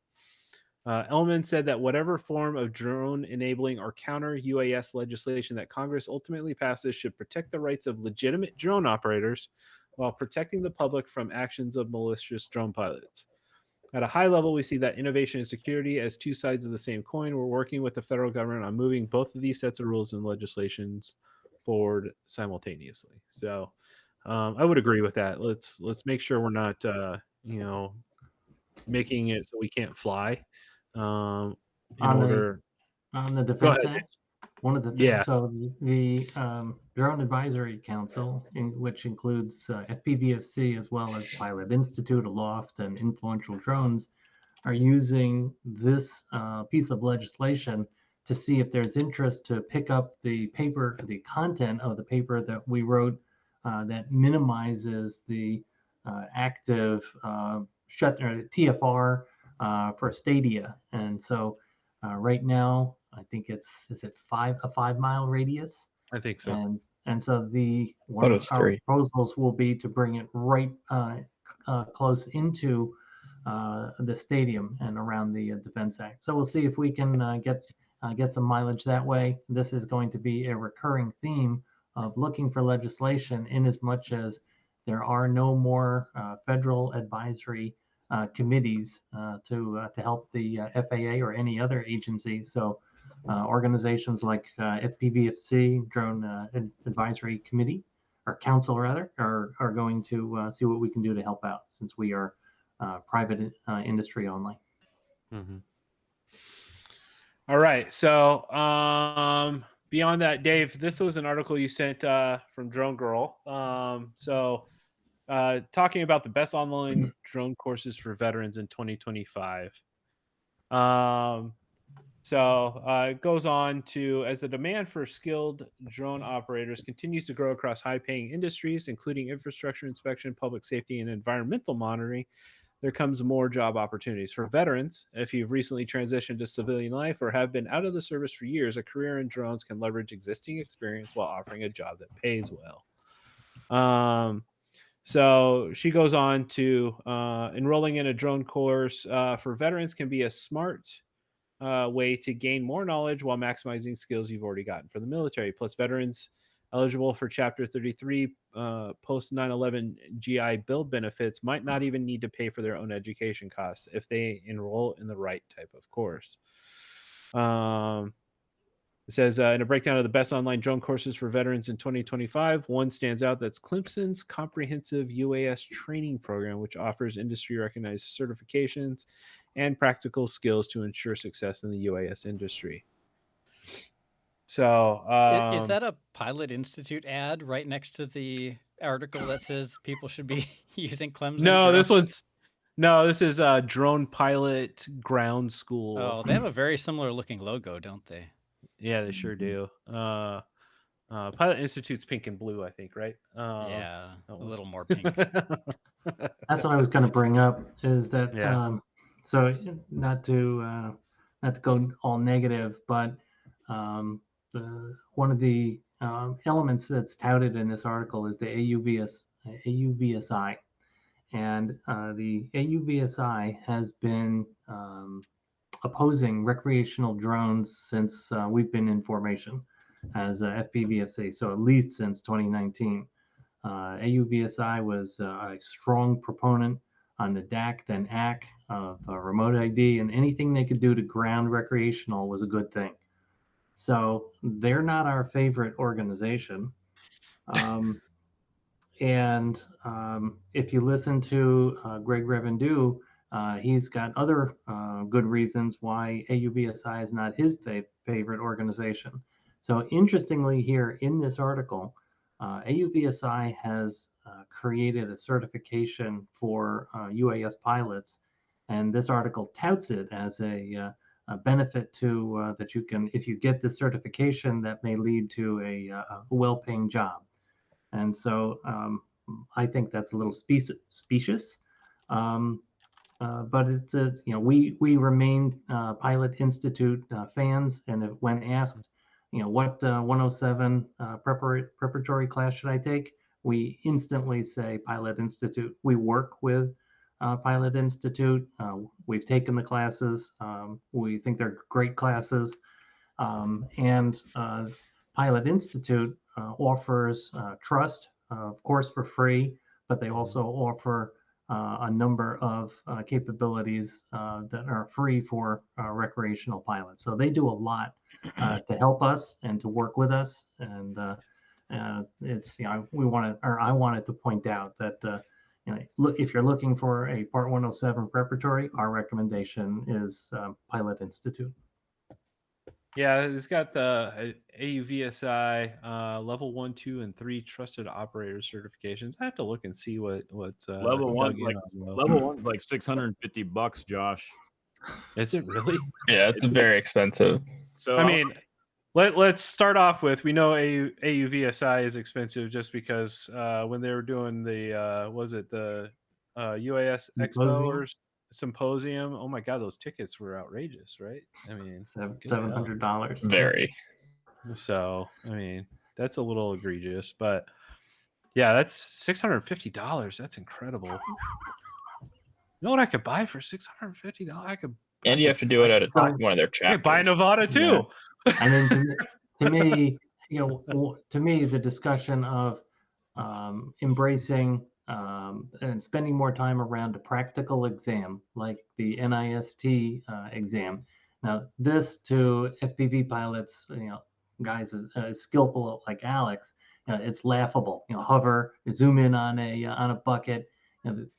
[SPEAKER 3] Ellman said that whatever form of drone enabling or counter UAS legislation that Congress ultimately passes should protect the rights of legitimate drone operators while protecting the public from actions of malicious drone pilots. At a high level, we see that innovation and security as two sides of the same coin. We're working with the federal government on moving both of these sets of rules and legislations forward simultaneously. So I would agree with that. Let's make sure we're not, making it so we can't fly. In
[SPEAKER 6] On
[SPEAKER 3] order,
[SPEAKER 6] On the
[SPEAKER 3] go
[SPEAKER 6] Defense
[SPEAKER 3] ahead.
[SPEAKER 6] Act, one of the things,
[SPEAKER 3] Yeah.
[SPEAKER 6] so the Drone Advisory Council, which includes FPVFC as well as Pilot Institute, Aloft, and Influential Drones, are using this piece of legislation to see if there's interest to pick up the content of the paper that we wrote that minimizes the active TFR for Stadia. And so right now, I think is it a 5 mile radius?
[SPEAKER 3] I think so.
[SPEAKER 6] And so one
[SPEAKER 5] But
[SPEAKER 6] of
[SPEAKER 5] it's
[SPEAKER 6] our
[SPEAKER 5] 3.
[SPEAKER 6] proposals will be to bring it right close into the stadium and around the Defense Act. So we'll see if we can get some mileage that way. This is going to be a recurring theme of looking for legislation, in as much as there are no more federal advisory committees to help the FAA or any other agency. So organizations like FPVFC, Drone Advisory Committee, or Council rather, are going to see what we can do to help out, since we are private industry only.
[SPEAKER 3] Mm-hmm. All right. So beyond that, Dave, this was an article you sent from Drone Girl. Talking about the best online drone courses for veterans in 2025. It goes on to, as the demand for skilled drone operators continues to grow across high-paying industries, including infrastructure inspection, public safety, and environmental monitoring, there comes more job opportunities for veterans. If you've recently transitioned to civilian life or have been out of the service for years, a career in drones can leverage existing experience while offering a job that pays well. So she goes on to enrolling in a drone course for veterans can be a smart way to gain more knowledge while maximizing skills you've already gotten for the military. Plus, veterans eligible for Chapter 33 post 9/11 GI Bill benefits might not even need to pay for their own education costs if they enroll in the right type of course. It says in a breakdown of the best online drone courses for veterans in 2025, one stands out. That's Clemson's comprehensive UAS training program, which offers industry-recognized certifications and practical skills to ensure success in the UAS industry. So,
[SPEAKER 2] Is that a Pilot Institute ad right next to the article that says people should be using Clemson?
[SPEAKER 3] No,
[SPEAKER 2] drones?
[SPEAKER 3] this is Drone Pilot Ground School.
[SPEAKER 2] Oh, they have a very similar looking logo, don't they?
[SPEAKER 3] Yeah, they sure do. Pilot Institute's pink and blue, I think, right?
[SPEAKER 2] Yeah, a little more pink.
[SPEAKER 6] That's what I was going to bring up, is that
[SPEAKER 3] Yeah.
[SPEAKER 6] so not to go all negative, but one of the elements that's touted in this article is the AUVSI, and the AUVSI has been opposing recreational drones since we've been in formation as FPVFC, so at least since 2019. AUVSI was a strong proponent on the DAC, then AC of remote ID, and anything they could do to ground recreational was a good thing. So they're not our favorite organization. And if you listen to Greg Revendu He's got other good reasons why AUVSI is not his favorite organization. So interestingly, here in this article, AUVSI has created a certification for UAS pilots, and this article touts it as a benefit to that you can, if you get the certification, that may lead to a well-paying job. And so I think that's a little specious. But it's a, we remain Pilot Institute fans, and when asked, what 107 preparatory class should I take, we instantly say Pilot Institute. We work with Pilot Institute. We've taken the classes. We think they're great classes, and Pilot Institute offers trust, of course, for free, but they also offer a number of capabilities that are free for recreational pilots. So they do a lot to help us and to work with us. And it's, we wanted, or I wanted to point out that look, if you're looking for a Part 107 preparatory, our recommendation is Pilot Institute.
[SPEAKER 3] Yeah, it's got the AUVSI level 1, 2, and 3 trusted operator certifications. I have to look and see what's
[SPEAKER 4] Level one's
[SPEAKER 3] dug in
[SPEAKER 4] like
[SPEAKER 3] on those.
[SPEAKER 4] level one's like $650, Josh.
[SPEAKER 3] Is it really?
[SPEAKER 5] Yeah, it's very expensive.
[SPEAKER 4] So
[SPEAKER 3] I mean, let's start off with, we know AUVSI is expensive just because when they were doing the was it the UAS Expo or Symposium? Oh my God, those tickets were outrageous, right? I mean,
[SPEAKER 6] $700.
[SPEAKER 5] Very.
[SPEAKER 3] so I mean, that's a little egregious, but yeah, that's $650. That's incredible. You know what I could buy for $650? I could.
[SPEAKER 5] And you have to do it at one of their
[SPEAKER 3] I
[SPEAKER 5] chapters.
[SPEAKER 3] could buy Nevada too.
[SPEAKER 6] Yeah. I mean, to me, to me, the discussion of embracing and spending more time around a practical exam like the NIST exam. Now, this to FPV pilots, guys as skillful like Alex, it's laughable. Hover, zoom in on a bucket.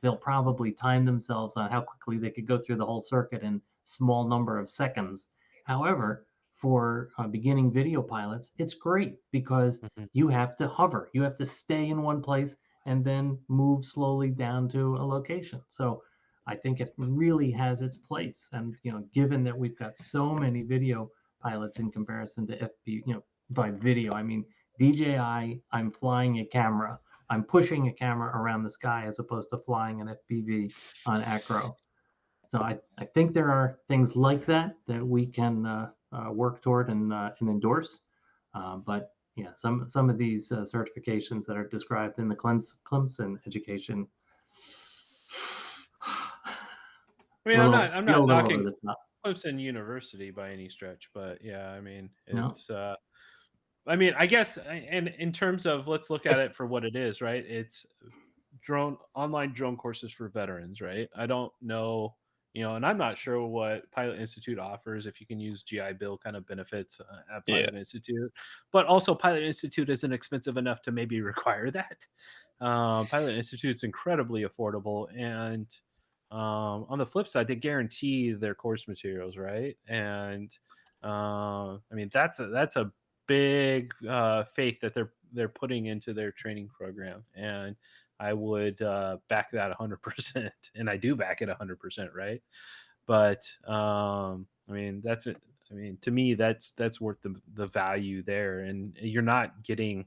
[SPEAKER 6] They'll probably time themselves on how quickly they could go through the whole circuit in small number of seconds. However, for beginning video pilots, it's great because you have to hover. You have to stay in one place and then move slowly down to a location. So I think it really has its place. And, given that we've got so many video pilots in comparison to FPV, by video, I mean, DJI, I'm flying a camera. I'm pushing a camera around the sky as opposed to flying an FPV on acro. So I think there are things like that we can work toward and endorse. But yeah, some of these certifications that are described in the Clemson education.
[SPEAKER 3] I mean, I'm not knocking Clemson University by any stretch, but yeah, I mean, it's. No. I mean, I guess, and in terms of, let's look at it for what it is, right? It's online drone courses for veterans, right? I don't know, and I'm not sure what Pilot Institute offers, if you can use GI Bill kind of benefits at Pilot Institute, but also Pilot Institute isn't expensive enough to maybe require that. Pilot Institute's incredibly affordable, and on the flip side, they guarantee their course materials, right? And I mean, that's a big faith that they're putting into their training program, and I would back that 100%, and I do back it 100%, right? But I mean, that's it. I mean, to me, that's worth the value there, and you're not getting.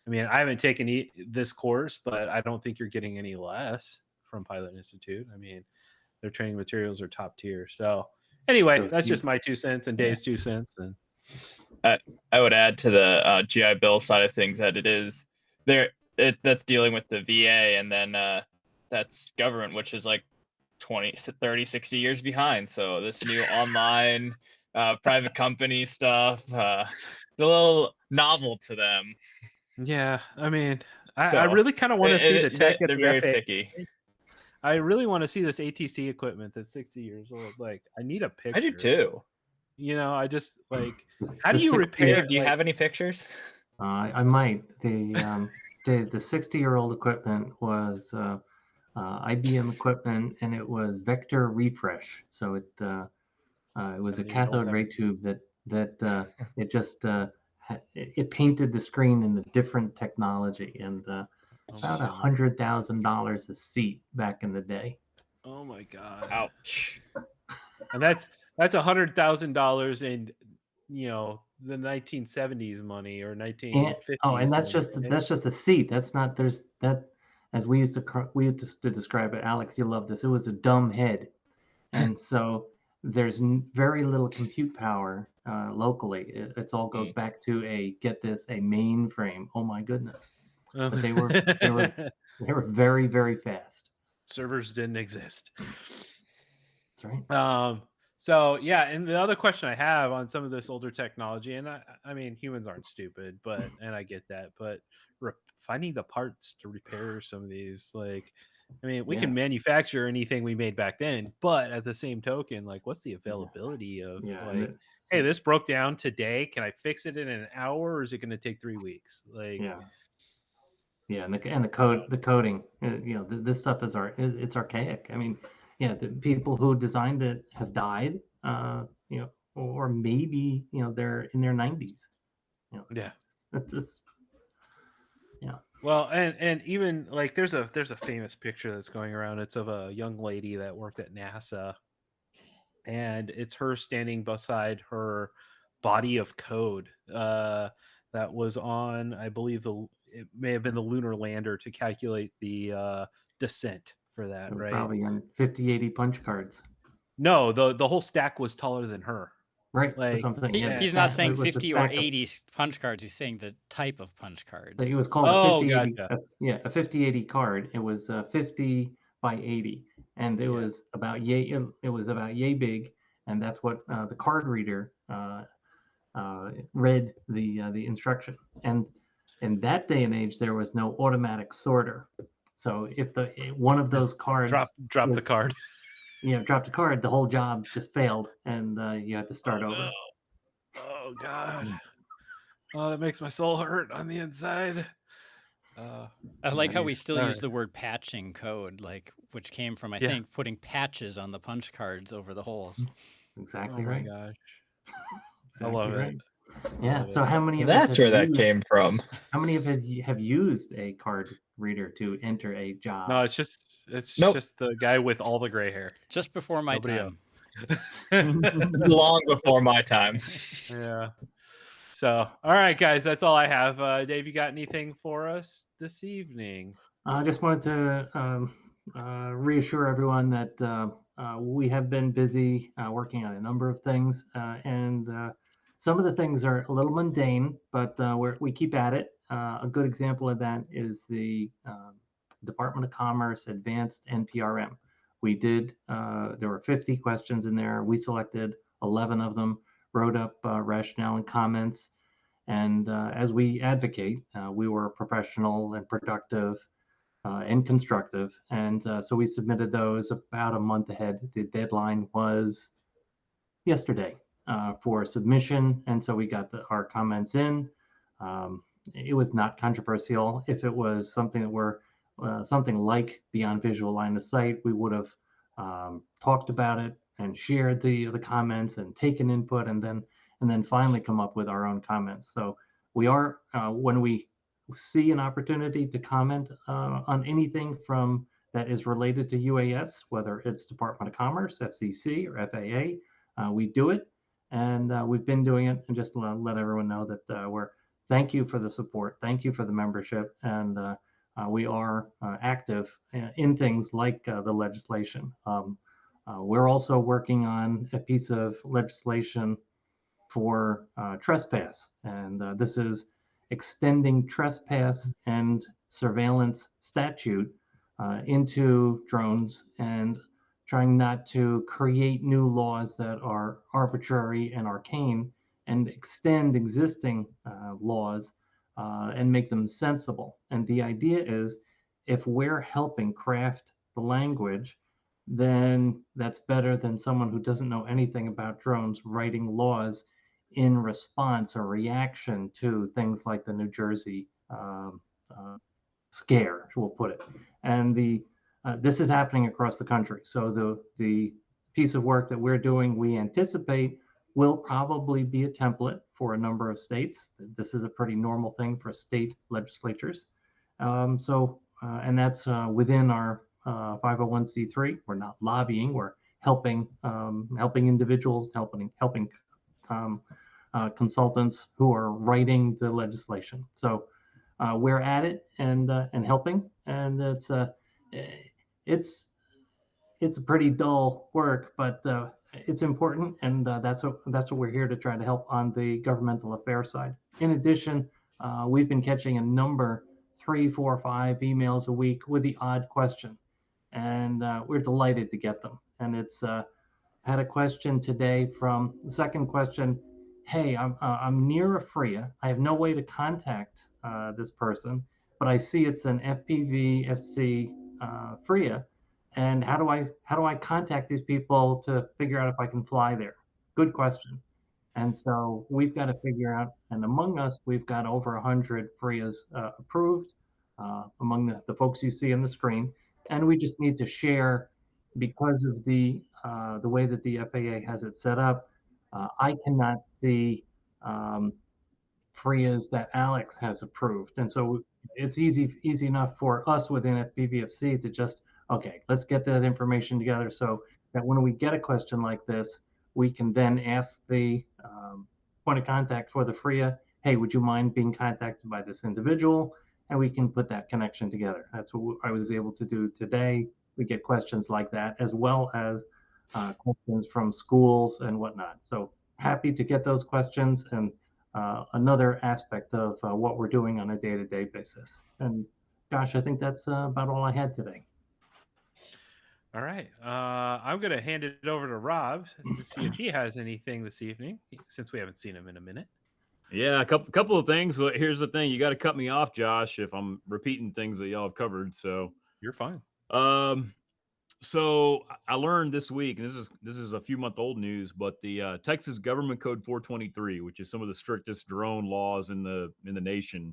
[SPEAKER 3] I mean, I haven't taken this course, but I don't think you're getting any less from Pilot Institute. I mean, their training materials are top tier. So anyway, that's just my 2 cents and Dave's 2 cents. And
[SPEAKER 5] I would add to the GI Bill side of things that it is there. That's dealing with the VA, and then that's government, which is like 20, 30, 60 years behind. So this new online private company stuff, it's a little novel to them.
[SPEAKER 3] Yeah, I mean, I really kind of want to see the tech at the
[SPEAKER 5] very
[SPEAKER 3] FAA.
[SPEAKER 5] picky.
[SPEAKER 3] I really want to see this ATC equipment that's 60 years old. Like, I need a picture.
[SPEAKER 5] I do too.
[SPEAKER 3] I just like, how do you repair?
[SPEAKER 5] Do you have any pictures?
[SPEAKER 6] I might. The 60-year-old equipment was IBM equipment, and it was vector refresh. So it was a
[SPEAKER 3] Haven't even know what
[SPEAKER 6] cathode
[SPEAKER 3] that
[SPEAKER 6] ray tube that it just it painted the screen in a different technology, and
[SPEAKER 3] Oh
[SPEAKER 6] about
[SPEAKER 3] my goodness.
[SPEAKER 6] $100,000 a seat back in the day.
[SPEAKER 3] Oh my god.
[SPEAKER 5] Ouch.
[SPEAKER 3] And that's $100,000 in the 1970s money or
[SPEAKER 6] And
[SPEAKER 3] 1950s
[SPEAKER 6] that's
[SPEAKER 3] money.
[SPEAKER 6] just a seat. That's not there's that as we used to describe it. Alex, you love this. It was a dumb head, and so there's very little compute power locally. It's all goes back to a mainframe. Oh my goodness! But they were very, very fast.
[SPEAKER 3] Servers didn't exist.
[SPEAKER 6] That's right.
[SPEAKER 3] So yeah, and the other question I have on some of this older technology, and I mean humans aren't stupid, and I get that, but finding the parts to repair some of these, like, I mean, we can manufacture anything we made back then, but at the same token, like, what's the availability of like, hey, this broke down today. Can I fix it in an hour, or is it going to take 3 weeks? Like,
[SPEAKER 6] and the coding. This stuff is it's archaic. I mean, the people who designed it have died. Or maybe they're in their 90s.
[SPEAKER 3] Yeah.
[SPEAKER 6] It's just,
[SPEAKER 3] Well, and even like there's a famous picture that's going around. It's of a young lady that worked at NASA, and it's her standing beside her body of code that was on, I believe it may have been the lunar lander to calculate the descent for that, right?
[SPEAKER 6] Probably on 50, 80 punch cards.
[SPEAKER 3] No, the whole stack was taller than her.
[SPEAKER 6] Right.
[SPEAKER 3] Like,
[SPEAKER 6] That's something.
[SPEAKER 2] He's not saying 50 or 80 punch cards. He's saying the type of punch cards.
[SPEAKER 6] It was called
[SPEAKER 3] Oh,
[SPEAKER 6] a 50-80.
[SPEAKER 3] gotcha.
[SPEAKER 6] A 50-80 card. It was 50 by 80, and it was about yay. It was about yay big, and that's what the card reader read the instruction. And in that day and age, there was no automatic sorter. So if one of those cards
[SPEAKER 3] drop the card.
[SPEAKER 6] Dropped a card, the whole job just failed, and you had to start over.
[SPEAKER 3] No. Oh god. Oh, that makes my soul hurt on the inside.
[SPEAKER 2] I like how we still use the word patching code, like, which came from, I think, putting patches on the punch cards over the holes.
[SPEAKER 6] Exactly right.
[SPEAKER 3] Oh my gosh.
[SPEAKER 6] Exactly
[SPEAKER 3] I love
[SPEAKER 6] right.
[SPEAKER 3] it.
[SPEAKER 6] Yeah. So how many of
[SPEAKER 5] That's where that came from.
[SPEAKER 6] How many of you have used a card reader to enter a job?
[SPEAKER 3] No, it's just the guy with all the gray hair.
[SPEAKER 2] Just before my time.
[SPEAKER 5] Long before my time.
[SPEAKER 3] Yeah. So, all right, guys, that's all I have. Dave, you got anything for us this evening?
[SPEAKER 6] I just wanted to reassure everyone that we have been busy working on a number of things, and some of the things are a little mundane, but we keep at it. A good example of that is the Department of Commerce Advanced NPRM. We did, there were 50 questions in there. We selected 11 of them, wrote up rationale and comments. And as we advocate, we were professional and productive and constructive. And so we submitted those about a month ahead. The deadline was yesterday for submission. And so we got our comments in. It was not controversial. If it was something that were something like Beyond Visual Line of Sight, we would have talked about it and shared the comments and taken input, and then finally come up with our own comments. So we are when we see an opportunity to comment on anything from that is related to UAS, whether it's Department of Commerce, FCC, or FAA, we do it, and we've been doing it. And just to let everyone know that thank you for the support, thank you for the membership, and we are active in things like the legislation. We're also working on a piece of legislation for trespass, and this is extending trespass and surveillance statute into drones, and trying not to create new laws that are arbitrary and arcane, and extend existing laws and make them sensible. And the idea is, if we're helping craft the language, then that's better than someone who doesn't know anything about drones writing laws in response or reaction to things like the New Jersey scare, we'll put it. And this is happening across the country. So the piece of work that we're doing, we anticipate will probably be a template for a number of states. This is a pretty normal thing for state legislatures. And that's within our 501c3. We're not lobbying. We're helping individuals, helping consultants who are writing the legislation. So we're at it and helping, and it's a pretty dull work, but it's important, and that's what we're here to try to help on the governmental affairs side. In addition, we've been catching a number, 3, 4, 5 emails a week with the odd question, and we're delighted to get them. And it's had a question today from the second question. Hey, I'm near a FRIA. I have no way to contact this person, but I see it's an FPVFC FRIA. And how do I contact these people to figure out if I can fly there? Good question. And so we've got to figure out, and among us, we've got over 100 FRIAs approved among the folks you see on the screen. And we just need to share, because of the way that the FAA has it set up. I cannot see FRIAs that Alex has approved. And so it's easy enough for us within FPVFC to just, okay, let's get that information together so that when we get a question like this, we can then ask the point of contact for the FRIA, hey, would you mind being contacted by this individual? And we can put that connection together. That's what I was able to do today. We get questions like that, as well as questions from schools and whatnot. So happy to get those questions, and another aspect of what we're doing on a day-to-day basis. And Josh, I think that's about all I had today.
[SPEAKER 3] All right. I'm going to hand it over to Rob to see if he has anything this evening, since we haven't seen him in a minute.
[SPEAKER 4] Yeah, a couple of things. But here's the thing: you got to cut me off, Josh, if I'm repeating things that y'all have covered. So
[SPEAKER 3] You're fine.
[SPEAKER 4] So I learned this week, and this is a few month old news, but the Texas Government Code 423, which is some of the strictest drone laws in the nation.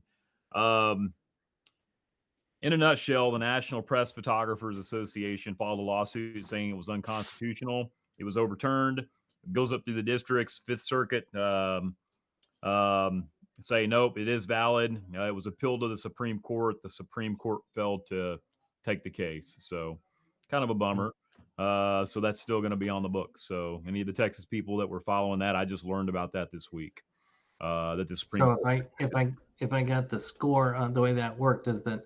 [SPEAKER 4] In a nutshell, the National Press Photographers Association filed a lawsuit saying it was unconstitutional. It was overturned. It goes up through the districts, Fifth Circuit. Say nope, it is valid. It was appealed to the Supreme Court. The Supreme Court failed to take the case, so kind of a bummer. So that's still going to be on the books. So any of the Texas people that were following that, I just learned about that this week. That the Supreme
[SPEAKER 6] So
[SPEAKER 4] Court.
[SPEAKER 6] if I got the score on the way that worked, is that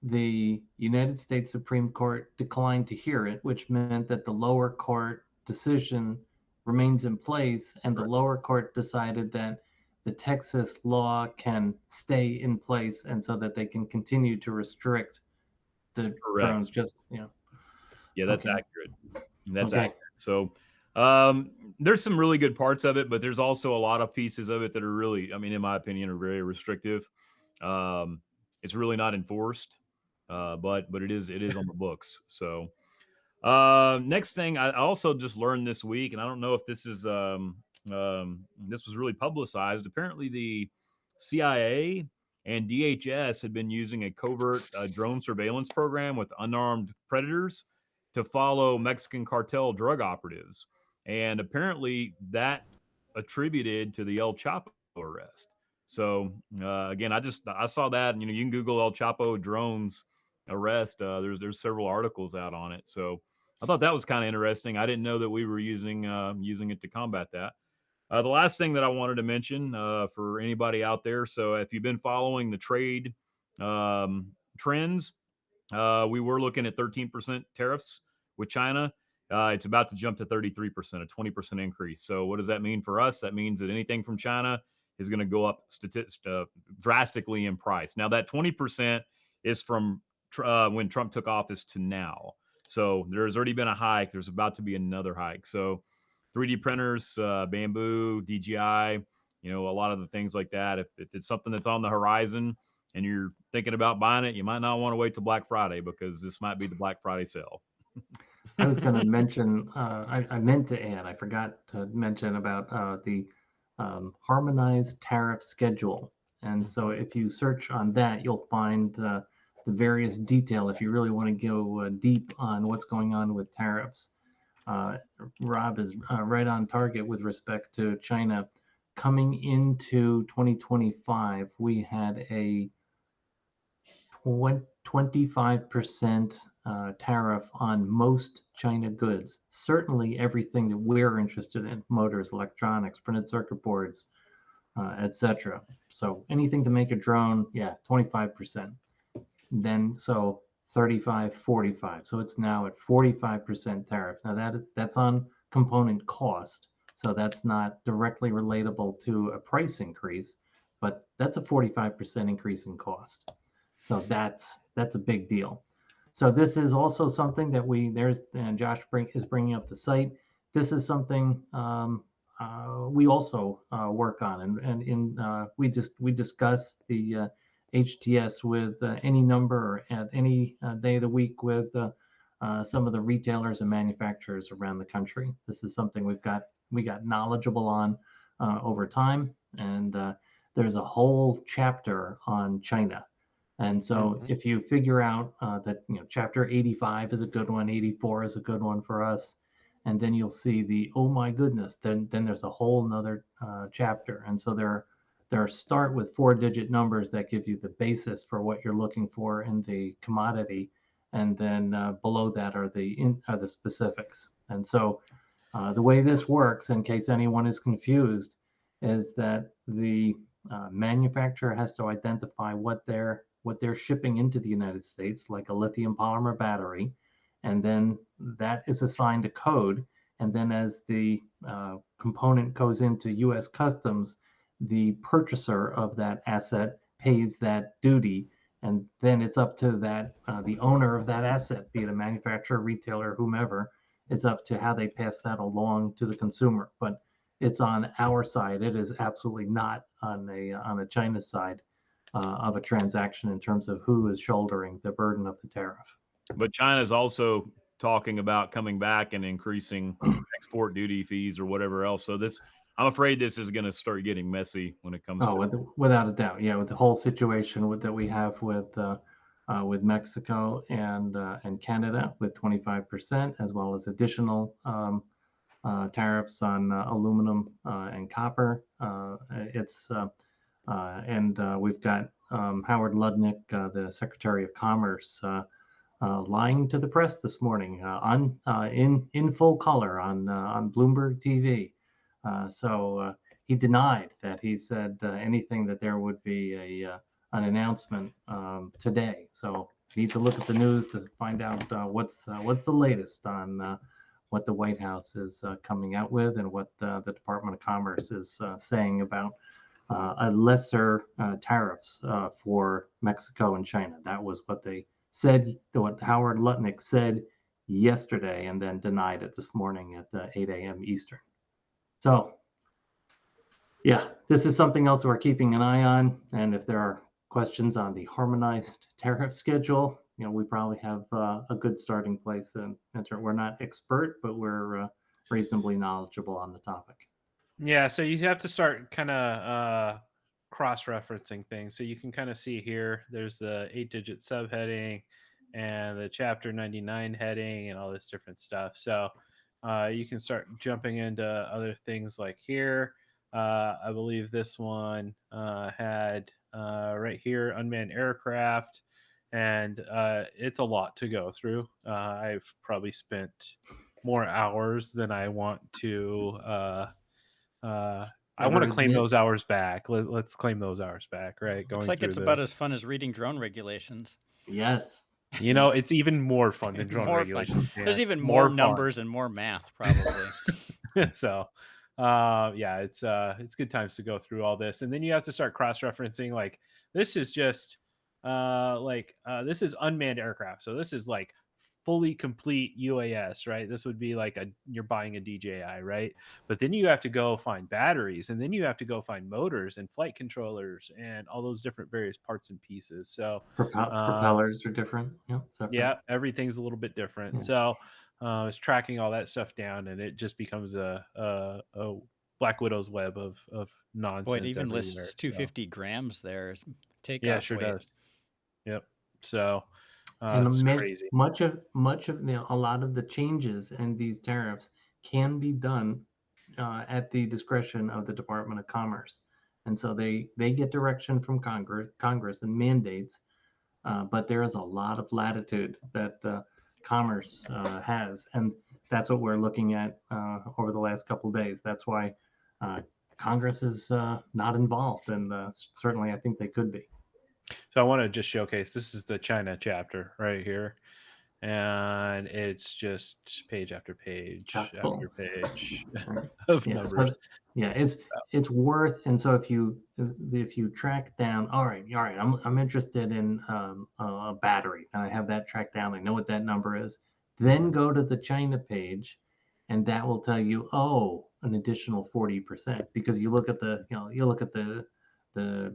[SPEAKER 6] the United States Supreme Court declined to hear it, which meant that the lower court decision remains in place, and the lower court decided that the Texas law can stay in place, and so that they can continue to restrict the
[SPEAKER 4] Correct.
[SPEAKER 6] drones. Just
[SPEAKER 4] Yeah, that's
[SPEAKER 6] Okay.
[SPEAKER 4] accurate. That's
[SPEAKER 6] Okay.
[SPEAKER 4] accurate. So there's some really good parts of it, but there's also a lot of pieces of it that are really, I mean, in my opinion, are very restrictive. It's really not enforced, but it is on the books. So next thing, I also just learned this week, and I don't know if this is this was really publicized. Apparently, the CIA and DHS had been using a covert drone surveillance program with unarmed predators to follow Mexican cartel drug operatives, and apparently that attributed to the El Chapo arrest. So again, I saw that, and you can Google El Chapo drones arrest. There's several articles out on it. So I thought that was kind of interesting. I didn't know that we were using it to combat that. The last thing that I wanted to mention for anybody out there, so if you've been following the trade trends, we were looking at 13% tariffs with China. It's about to jump to 33%, a 20% increase. So what does that mean for us? That means that anything from China is going to go up drastically in price. Now that 20% is from when Trump took office to now. So there's already been a hike. There's about to be another hike. So 3D printers, bamboo, DJI, a lot of the things like that. If it's something that's on the horizon and you're thinking about buying it, you might not want to wait till Black Friday, because this might be the Black Friday sale.
[SPEAKER 6] I was going to mention, I meant to add, I forgot to mention about the harmonized tariff schedule. And so if you search on that, you'll find various detail if you really want to go deep on what's going on with tariffs. Rob is right on target with respect to China. Coming into 2025, we had a 25% tariff on most China goods. Certainly everything that we're interested in, motors, electronics, printed circuit boards, etc. So anything to make a drone, yeah, 25%. Then so 35, 45. So it's now at 45% tariff. Now that's on component cost. So that's not directly relatable to a price increase, but that's a 45% increase in cost. So that's a big deal. So this is also something that Josh is bringing up the site. This is something we also work on, and we discuss the HTS with any number at any day of the week with some of the retailers and manufacturers around the country. This is something we got knowledgeable on over time, and there's a whole chapter on China. And so if you figure out that chapter 85 is a good one, 84 is a good one for us, and then you'll see oh my goodness, then there's a whole nother chapter. And so there start with 4-digit numbers that give you the basis for what you're looking for in the commodity, and then below that are the specifics. And so the way this works, in case anyone is confused, is that the manufacturer has to identify what they're shipping into the United States, like a lithium polymer battery, and then that is assigned a code. And then as the component goes into U.S. Customs, the purchaser of that asset pays that duty, and then it's up to the owner of that asset, be it a manufacturer, retailer, whomever, is up to how they pass that along to the consumer. But it's on our side. It is absolutely not on a China side of a transaction in terms of who is shouldering the burden of the tariff.
[SPEAKER 4] But China's also talking about coming back and increasing export duty fees or whatever else. So I'm afraid this is going to start getting messy when it comes to.
[SPEAKER 6] Without a doubt, yeah, with the whole situation that we have with Mexico and Canada with 25%, as well as additional tariffs on aluminum and copper. We've got Howard Lutnick, the Secretary of Commerce, lying to the press this morning in full color on Bloomberg TV. So he denied that he said anything that there would be an announcement today. So you need to look at the news to find out what's the latest on what the White House is coming out with, and what the Department of Commerce is saying about a lesser tariffs for Mexico and China. That was what they said, what Howard Lutnick said yesterday, and then denied it this morning at 8 a.m. Eastern. So, yeah, this is something else we're keeping an eye on. And if there are questions on the harmonized tariff schedule, we probably have a good starting place. And we're not expert, but we're reasonably knowledgeable on the topic.
[SPEAKER 3] Yeah, so you have to start kind of cross-referencing things. So you can kind of see here, there's the 8-digit subheading and the chapter 99 heading and all this different stuff. So you can start jumping into other things like here. I believe this one had right here, unmanned aircraft, and it's a lot to go through. I've probably spent more hours than I want to. I want to claim those hours back. Let's claim those hours back, right?
[SPEAKER 2] Looks like it's about as fun as reading drone regulations.
[SPEAKER 6] Yes.
[SPEAKER 3] It's even more fun than drone regulations.
[SPEAKER 2] Yeah. There's even more numbers and more math, probably.
[SPEAKER 3] So, it's good times to go through all this, and then you have to start cross-referencing. Like this is just this is unmanned aircraft, so this is like fully complete UAS, right? This would be like you're buying a DJI, right? But then you have to go find batteries, and then you have to go find motors and flight controllers and all those different various parts and pieces. So
[SPEAKER 6] propellers are different.
[SPEAKER 3] Yeah, everything's a little bit different. Yeah. So it's tracking all that stuff down, and it just becomes a Black Widow's web of nonsense.
[SPEAKER 2] Boy, it even lists 250 grams there.
[SPEAKER 3] Yeah, sure does. Yep. So
[SPEAKER 6] And
[SPEAKER 3] it's crazy.
[SPEAKER 6] much of a lot of the changes in these tariffs can be done at the discretion of the Department of Commerce, and so they get direction from Congress and mandates, but there is a lot of latitude that Commerce has, and that's what we're looking at over the last couple of days. That's why Congress is not involved, and certainly I think they could be.
[SPEAKER 3] So I want to just showcase, this is the China chapter right here. And it's just page after page
[SPEAKER 6] Chock full.
[SPEAKER 3] after page
[SPEAKER 6] Right.
[SPEAKER 3] of
[SPEAKER 6] Yeah,
[SPEAKER 3] numbers.
[SPEAKER 6] so, yeah, it's worth. And so if you track down, all right, I'm interested in a battery, and I have that tracked down. I know what that number is. Then go to the China page, and that will tell you, an additional 40%, because you look at the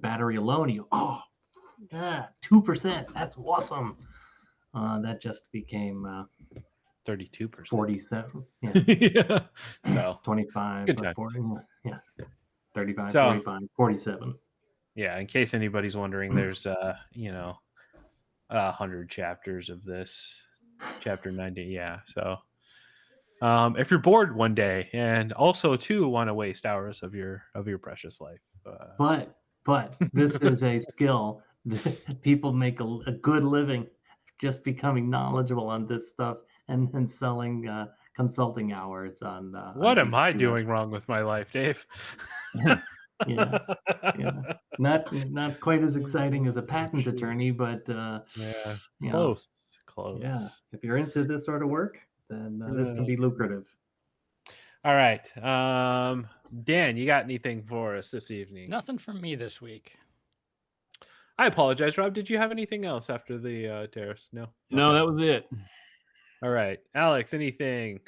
[SPEAKER 6] battery alone, you 2%. That's awesome. That just became
[SPEAKER 3] 32%.
[SPEAKER 6] 47. Yeah.
[SPEAKER 3] Yeah. So
[SPEAKER 6] 25,
[SPEAKER 3] good times.
[SPEAKER 6] 40, yeah. 35,
[SPEAKER 3] So-
[SPEAKER 6] 45, 47.
[SPEAKER 3] yeah, in case anybody's wondering, there's 100 chapters of this. Chapter 90. Yeah. So if you're bored one day and also too want to waste hours of your precious life.
[SPEAKER 6] But this is a skill that people make a good living just becoming knowledgeable on this stuff and selling consulting hours on.
[SPEAKER 3] What
[SPEAKER 6] on
[SPEAKER 3] am I
[SPEAKER 6] HQ.
[SPEAKER 3] doing wrong with my life, Dave?
[SPEAKER 6] Yeah. Not quite as exciting as a patent attorney, but
[SPEAKER 3] Yeah.
[SPEAKER 6] you know,
[SPEAKER 3] Close.
[SPEAKER 6] yeah, if you're into this sort of work, then this can be lucrative.
[SPEAKER 3] All right. Dan, you got anything for us this evening?
[SPEAKER 2] Nothing from me this week.
[SPEAKER 3] I apologize, Rob. Did you have anything else after the tariffs? No.
[SPEAKER 7] No, that was it.
[SPEAKER 3] All right, Alex. Anything?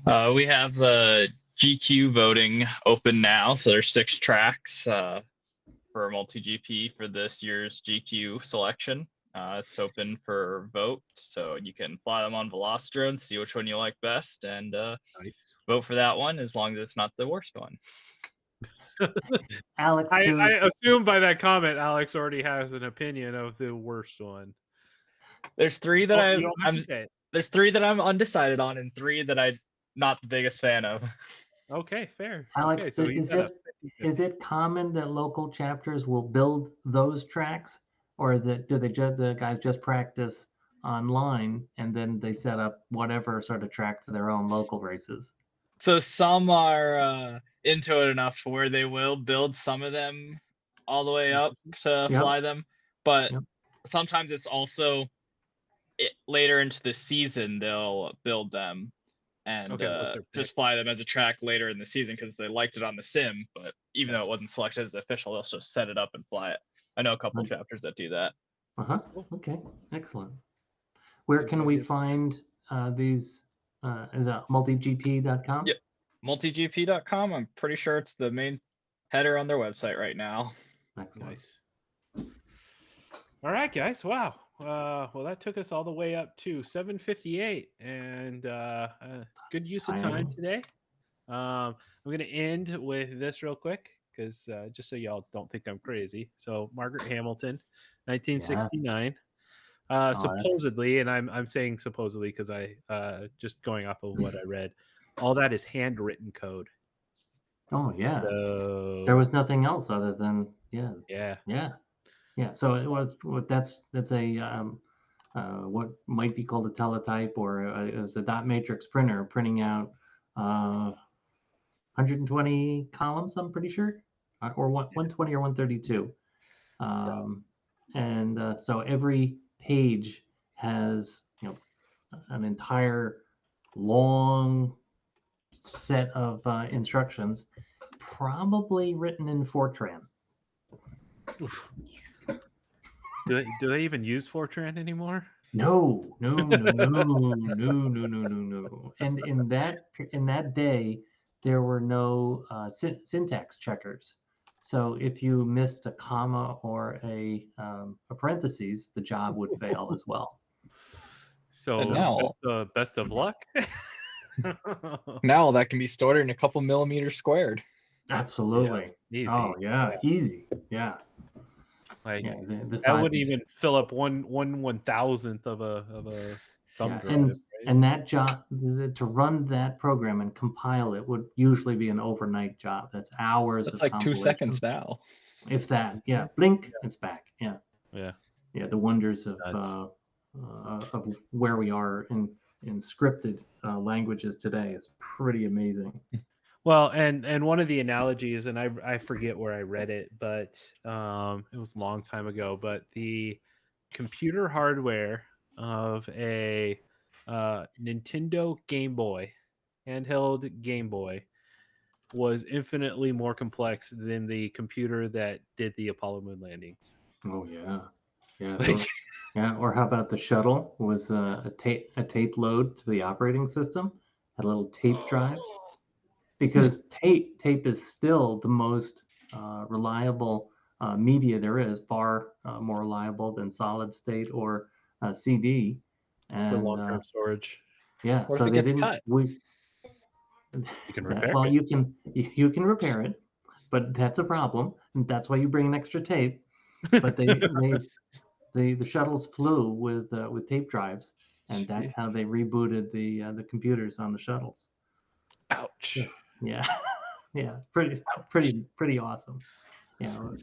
[SPEAKER 5] We have GQ voting open now, so there's 6 tracks for multi-GP for this year's GQ selection. It's open for vote, so you can fly them on Velocitron, see which one you like best, and
[SPEAKER 3] Nice.
[SPEAKER 5] vote for that one as long as it's not the worst one.
[SPEAKER 6] Alex,
[SPEAKER 3] I assume by that comment, Alex already has an opinion of the worst one.
[SPEAKER 5] There's 3 that
[SPEAKER 3] Oh, you don't have to say it.
[SPEAKER 5] there's 3 that I'm undecided on, and 3 that I'm not the biggest fan of.
[SPEAKER 3] Okay, fair.
[SPEAKER 6] Alex,
[SPEAKER 3] okay, so
[SPEAKER 6] is it common that local chapters will build those tracks, or do the guys just practice online and then they set up whatever sort of track for their own local races?
[SPEAKER 5] So some are into it enough to where they will build some of them all the way up to
[SPEAKER 6] Yep.
[SPEAKER 5] fly them, but
[SPEAKER 6] Yep.
[SPEAKER 5] sometimes it's also later into the season they'll build them and
[SPEAKER 3] Okay, what's their
[SPEAKER 5] just
[SPEAKER 3] pick?
[SPEAKER 5] fly them as a track later in the season because they liked it on the sim, but even though it wasn't selected as the official, they'll just set it up and fly it. I know a couple
[SPEAKER 6] Right.
[SPEAKER 5] chapters that do that.
[SPEAKER 6] Okay, excellent. Where can we find these? Is that multigp.com?
[SPEAKER 5] Yep. multigp.com. I'm pretty sure it's the main header on their website right now.
[SPEAKER 6] Excellent.
[SPEAKER 3] Nice. All right, guys. Wow. Well, that took us all the way up to 7:58, and good use of time today. I'm going to end with this real quick because just so y'all don't think I'm crazy. So Margaret Hamilton, 1969. Supposedly, and I'm saying supposedly because I just going off of what I read, all that is handwritten code.
[SPEAKER 6] Oh yeah.
[SPEAKER 3] So
[SPEAKER 6] There was nothing else other than yeah. So it was that's a what might be called a teletype, or it was a dot matrix printer printing out 120 columns, I'm pretty sure, or 120 or 132. And so every page has an entire long set of instructions, probably written in Fortran.
[SPEAKER 3] Oof. Do they even use Fortran anymore?
[SPEAKER 6] No. And in that day, there were no syntax checkers. So if you missed a comma or a parentheses, the job would fail as well.
[SPEAKER 3] So
[SPEAKER 5] And now-
[SPEAKER 3] best of luck.
[SPEAKER 5] Now that can be stored in a couple millimeters squared.
[SPEAKER 6] Absolutely.
[SPEAKER 3] Easy.
[SPEAKER 6] Oh yeah, easy. Yeah.
[SPEAKER 3] Like
[SPEAKER 6] Yeah, the
[SPEAKER 3] that
[SPEAKER 6] size
[SPEAKER 3] wouldn't
[SPEAKER 6] of
[SPEAKER 3] even fill up one thousandth of a thumb
[SPEAKER 6] yeah,
[SPEAKER 3] drive, right?
[SPEAKER 6] and that job to run that program and compile it would usually be an overnight job. That's hours
[SPEAKER 5] That's
[SPEAKER 6] of
[SPEAKER 5] like 2
[SPEAKER 6] compilation.
[SPEAKER 5] seconds now.
[SPEAKER 6] If that, yeah, blink, it's back. Yeah,
[SPEAKER 3] Yeah.
[SPEAKER 6] yeah, the wonders
[SPEAKER 3] Nuts.
[SPEAKER 6] of where we are in scripted languages today is pretty amazing.
[SPEAKER 3] Well, and one of the analogies, and I forget where I read it, but it was a long time ago. But the computer hardware of a Nintendo Game Boy, handheld Game Boy, was infinitely more complex than the computer that did the Apollo moon landings.
[SPEAKER 6] Oh yeah, yeah,
[SPEAKER 3] Like,
[SPEAKER 6] yeah. Or how about the shuttle was a tape load to the operating system, had a little tape drive. Because tape is still the most reliable media there is, far more reliable than solid state or CD.
[SPEAKER 3] for
[SPEAKER 6] And
[SPEAKER 3] long-term storage,
[SPEAKER 6] yeah,
[SPEAKER 5] What
[SPEAKER 6] so
[SPEAKER 5] if it
[SPEAKER 6] they
[SPEAKER 5] gets
[SPEAKER 6] didn't.
[SPEAKER 5] cut?
[SPEAKER 3] you can repair
[SPEAKER 6] Well,
[SPEAKER 3] it.
[SPEAKER 6] you can repair it, but that's a problem. And that's why you bring an extra tape. But the shuttles flew with tape drives, and that's how they rebooted the computers on the shuttles.
[SPEAKER 3] Ouch.
[SPEAKER 6] Yeah, yeah, pretty awesome. Yeah, when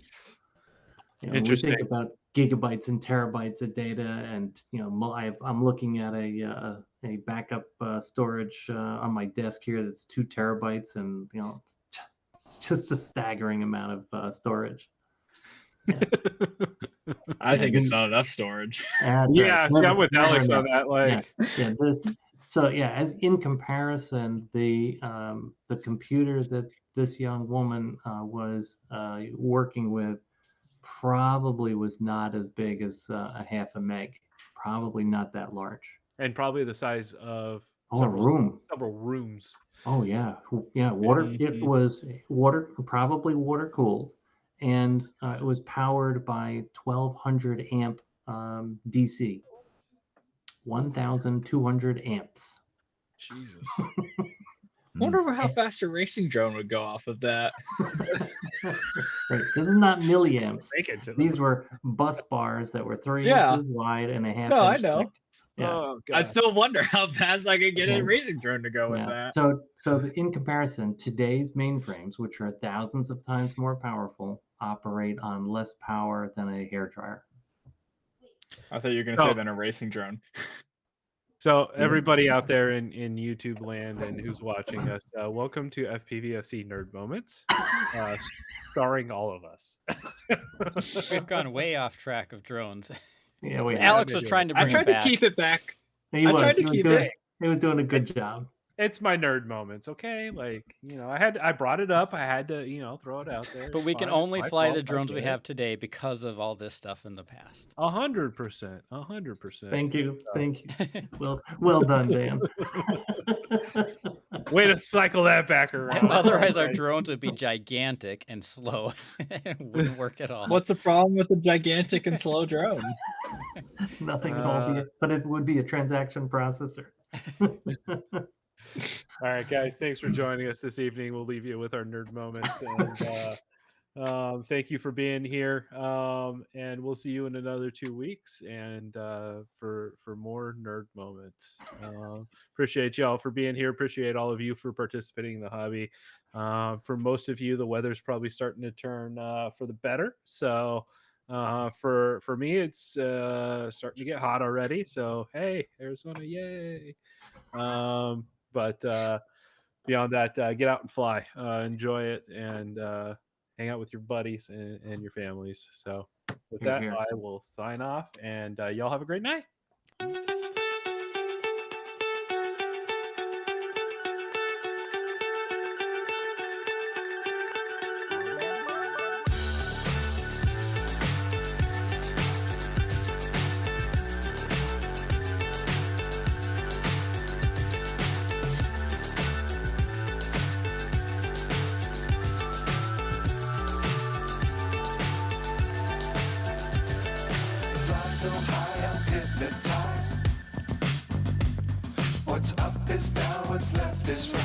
[SPEAKER 6] we
[SPEAKER 3] Interesting.
[SPEAKER 6] think about gigabytes and terabytes of data, and I'm looking at a backup storage on my desk here that's 2 terabytes, and it's just a staggering amount of storage.
[SPEAKER 5] I think it's
[SPEAKER 6] Yeah.
[SPEAKER 5] not enough storage.
[SPEAKER 6] That's
[SPEAKER 3] Yeah,
[SPEAKER 6] right.
[SPEAKER 3] see,
[SPEAKER 6] Never-
[SPEAKER 3] I'm with
[SPEAKER 6] never
[SPEAKER 3] Alex on
[SPEAKER 6] enough.
[SPEAKER 3] that. Like,
[SPEAKER 6] Yeah, this. So yeah, as in comparison, the computer that this young woman was working with probably was not as big as a half a meg. Probably not that large.
[SPEAKER 3] and probably the size of
[SPEAKER 6] Oh, a room.
[SPEAKER 3] several rooms.
[SPEAKER 6] Oh yeah, yeah. Water. It was probably water cooled, and it was powered by 1200 amp DC. 1,200 amps.
[SPEAKER 3] Jesus.
[SPEAKER 5] Wonder how fast a racing drone would go off of that.
[SPEAKER 6] Right. This is not milliamps.
[SPEAKER 3] Make it to the
[SPEAKER 6] These were bus bars that were 3
[SPEAKER 5] Yeah.
[SPEAKER 6] inches wide and a half
[SPEAKER 5] No, I
[SPEAKER 6] inch
[SPEAKER 5] know.
[SPEAKER 6] thick. Yeah.
[SPEAKER 3] Oh
[SPEAKER 5] I
[SPEAKER 3] god.
[SPEAKER 5] still wonder how fast I could get a
[SPEAKER 6] Yeah.
[SPEAKER 5] racing drone to go with
[SPEAKER 6] Yeah.
[SPEAKER 5] that.
[SPEAKER 6] So in comparison, today's mainframes, which are thousands of times more powerful, operate on less power than a hairdryer.
[SPEAKER 5] I thought you were going to
[SPEAKER 3] So-
[SPEAKER 5] say than a racing drone.
[SPEAKER 3] So everybody out there in YouTube land and who's watching us, welcome to FPVFC Nerd Moments, starring all of us.
[SPEAKER 2] We've gone way off track of drones.
[SPEAKER 6] Yeah, we
[SPEAKER 2] Alex was trying to
[SPEAKER 5] I
[SPEAKER 2] bring
[SPEAKER 5] tried
[SPEAKER 2] it
[SPEAKER 5] to
[SPEAKER 2] back.
[SPEAKER 5] keep it back.
[SPEAKER 6] He
[SPEAKER 5] I
[SPEAKER 6] was.
[SPEAKER 5] tried to
[SPEAKER 6] He was
[SPEAKER 5] keep
[SPEAKER 6] doing,
[SPEAKER 5] it.
[SPEAKER 6] He was doing a good job.
[SPEAKER 3] It's my nerd moments, okay? Like, I brought it up. I had to, throw it out there.
[SPEAKER 2] But
[SPEAKER 3] It's
[SPEAKER 2] we can
[SPEAKER 3] fine. It's
[SPEAKER 2] only
[SPEAKER 3] my
[SPEAKER 2] fly
[SPEAKER 3] fault.
[SPEAKER 2] the
[SPEAKER 3] I
[SPEAKER 2] drones we
[SPEAKER 3] get it.
[SPEAKER 2] have today because of all this stuff in the past.
[SPEAKER 3] 100%. 100%.
[SPEAKER 6] Thank you. Thank you. Well done, Dan.
[SPEAKER 3] Way to cycle that back around.
[SPEAKER 2] Otherwise, our
[SPEAKER 3] Okay.
[SPEAKER 2] drones would be gigantic and slow. It wouldn't work at all.
[SPEAKER 5] What's the problem with a gigantic and slow drone?
[SPEAKER 6] Nothing at all, but it would be a transaction processor.
[SPEAKER 3] All right, guys. Thanks for joining us this evening. We'll leave you with our nerd moments. And thank you for being here. And we'll see you in another 2 weeks. And for more nerd moments. Appreciate y'all for being here. Appreciate all of you for participating in the hobby. For most of you, the weather's probably starting to turn for the better. So for me, it's starting to get hot already. So hey, Arizona, yay! But beyond that, get out and fly, enjoy it, and hang out with your buddies and your families. So with
[SPEAKER 6] Hear,
[SPEAKER 3] that,
[SPEAKER 6] hear.
[SPEAKER 3] I will sign off, and y'all have a great night.
[SPEAKER 1] Fly so high, I'm hypnotized. What's up is down, what's left is right.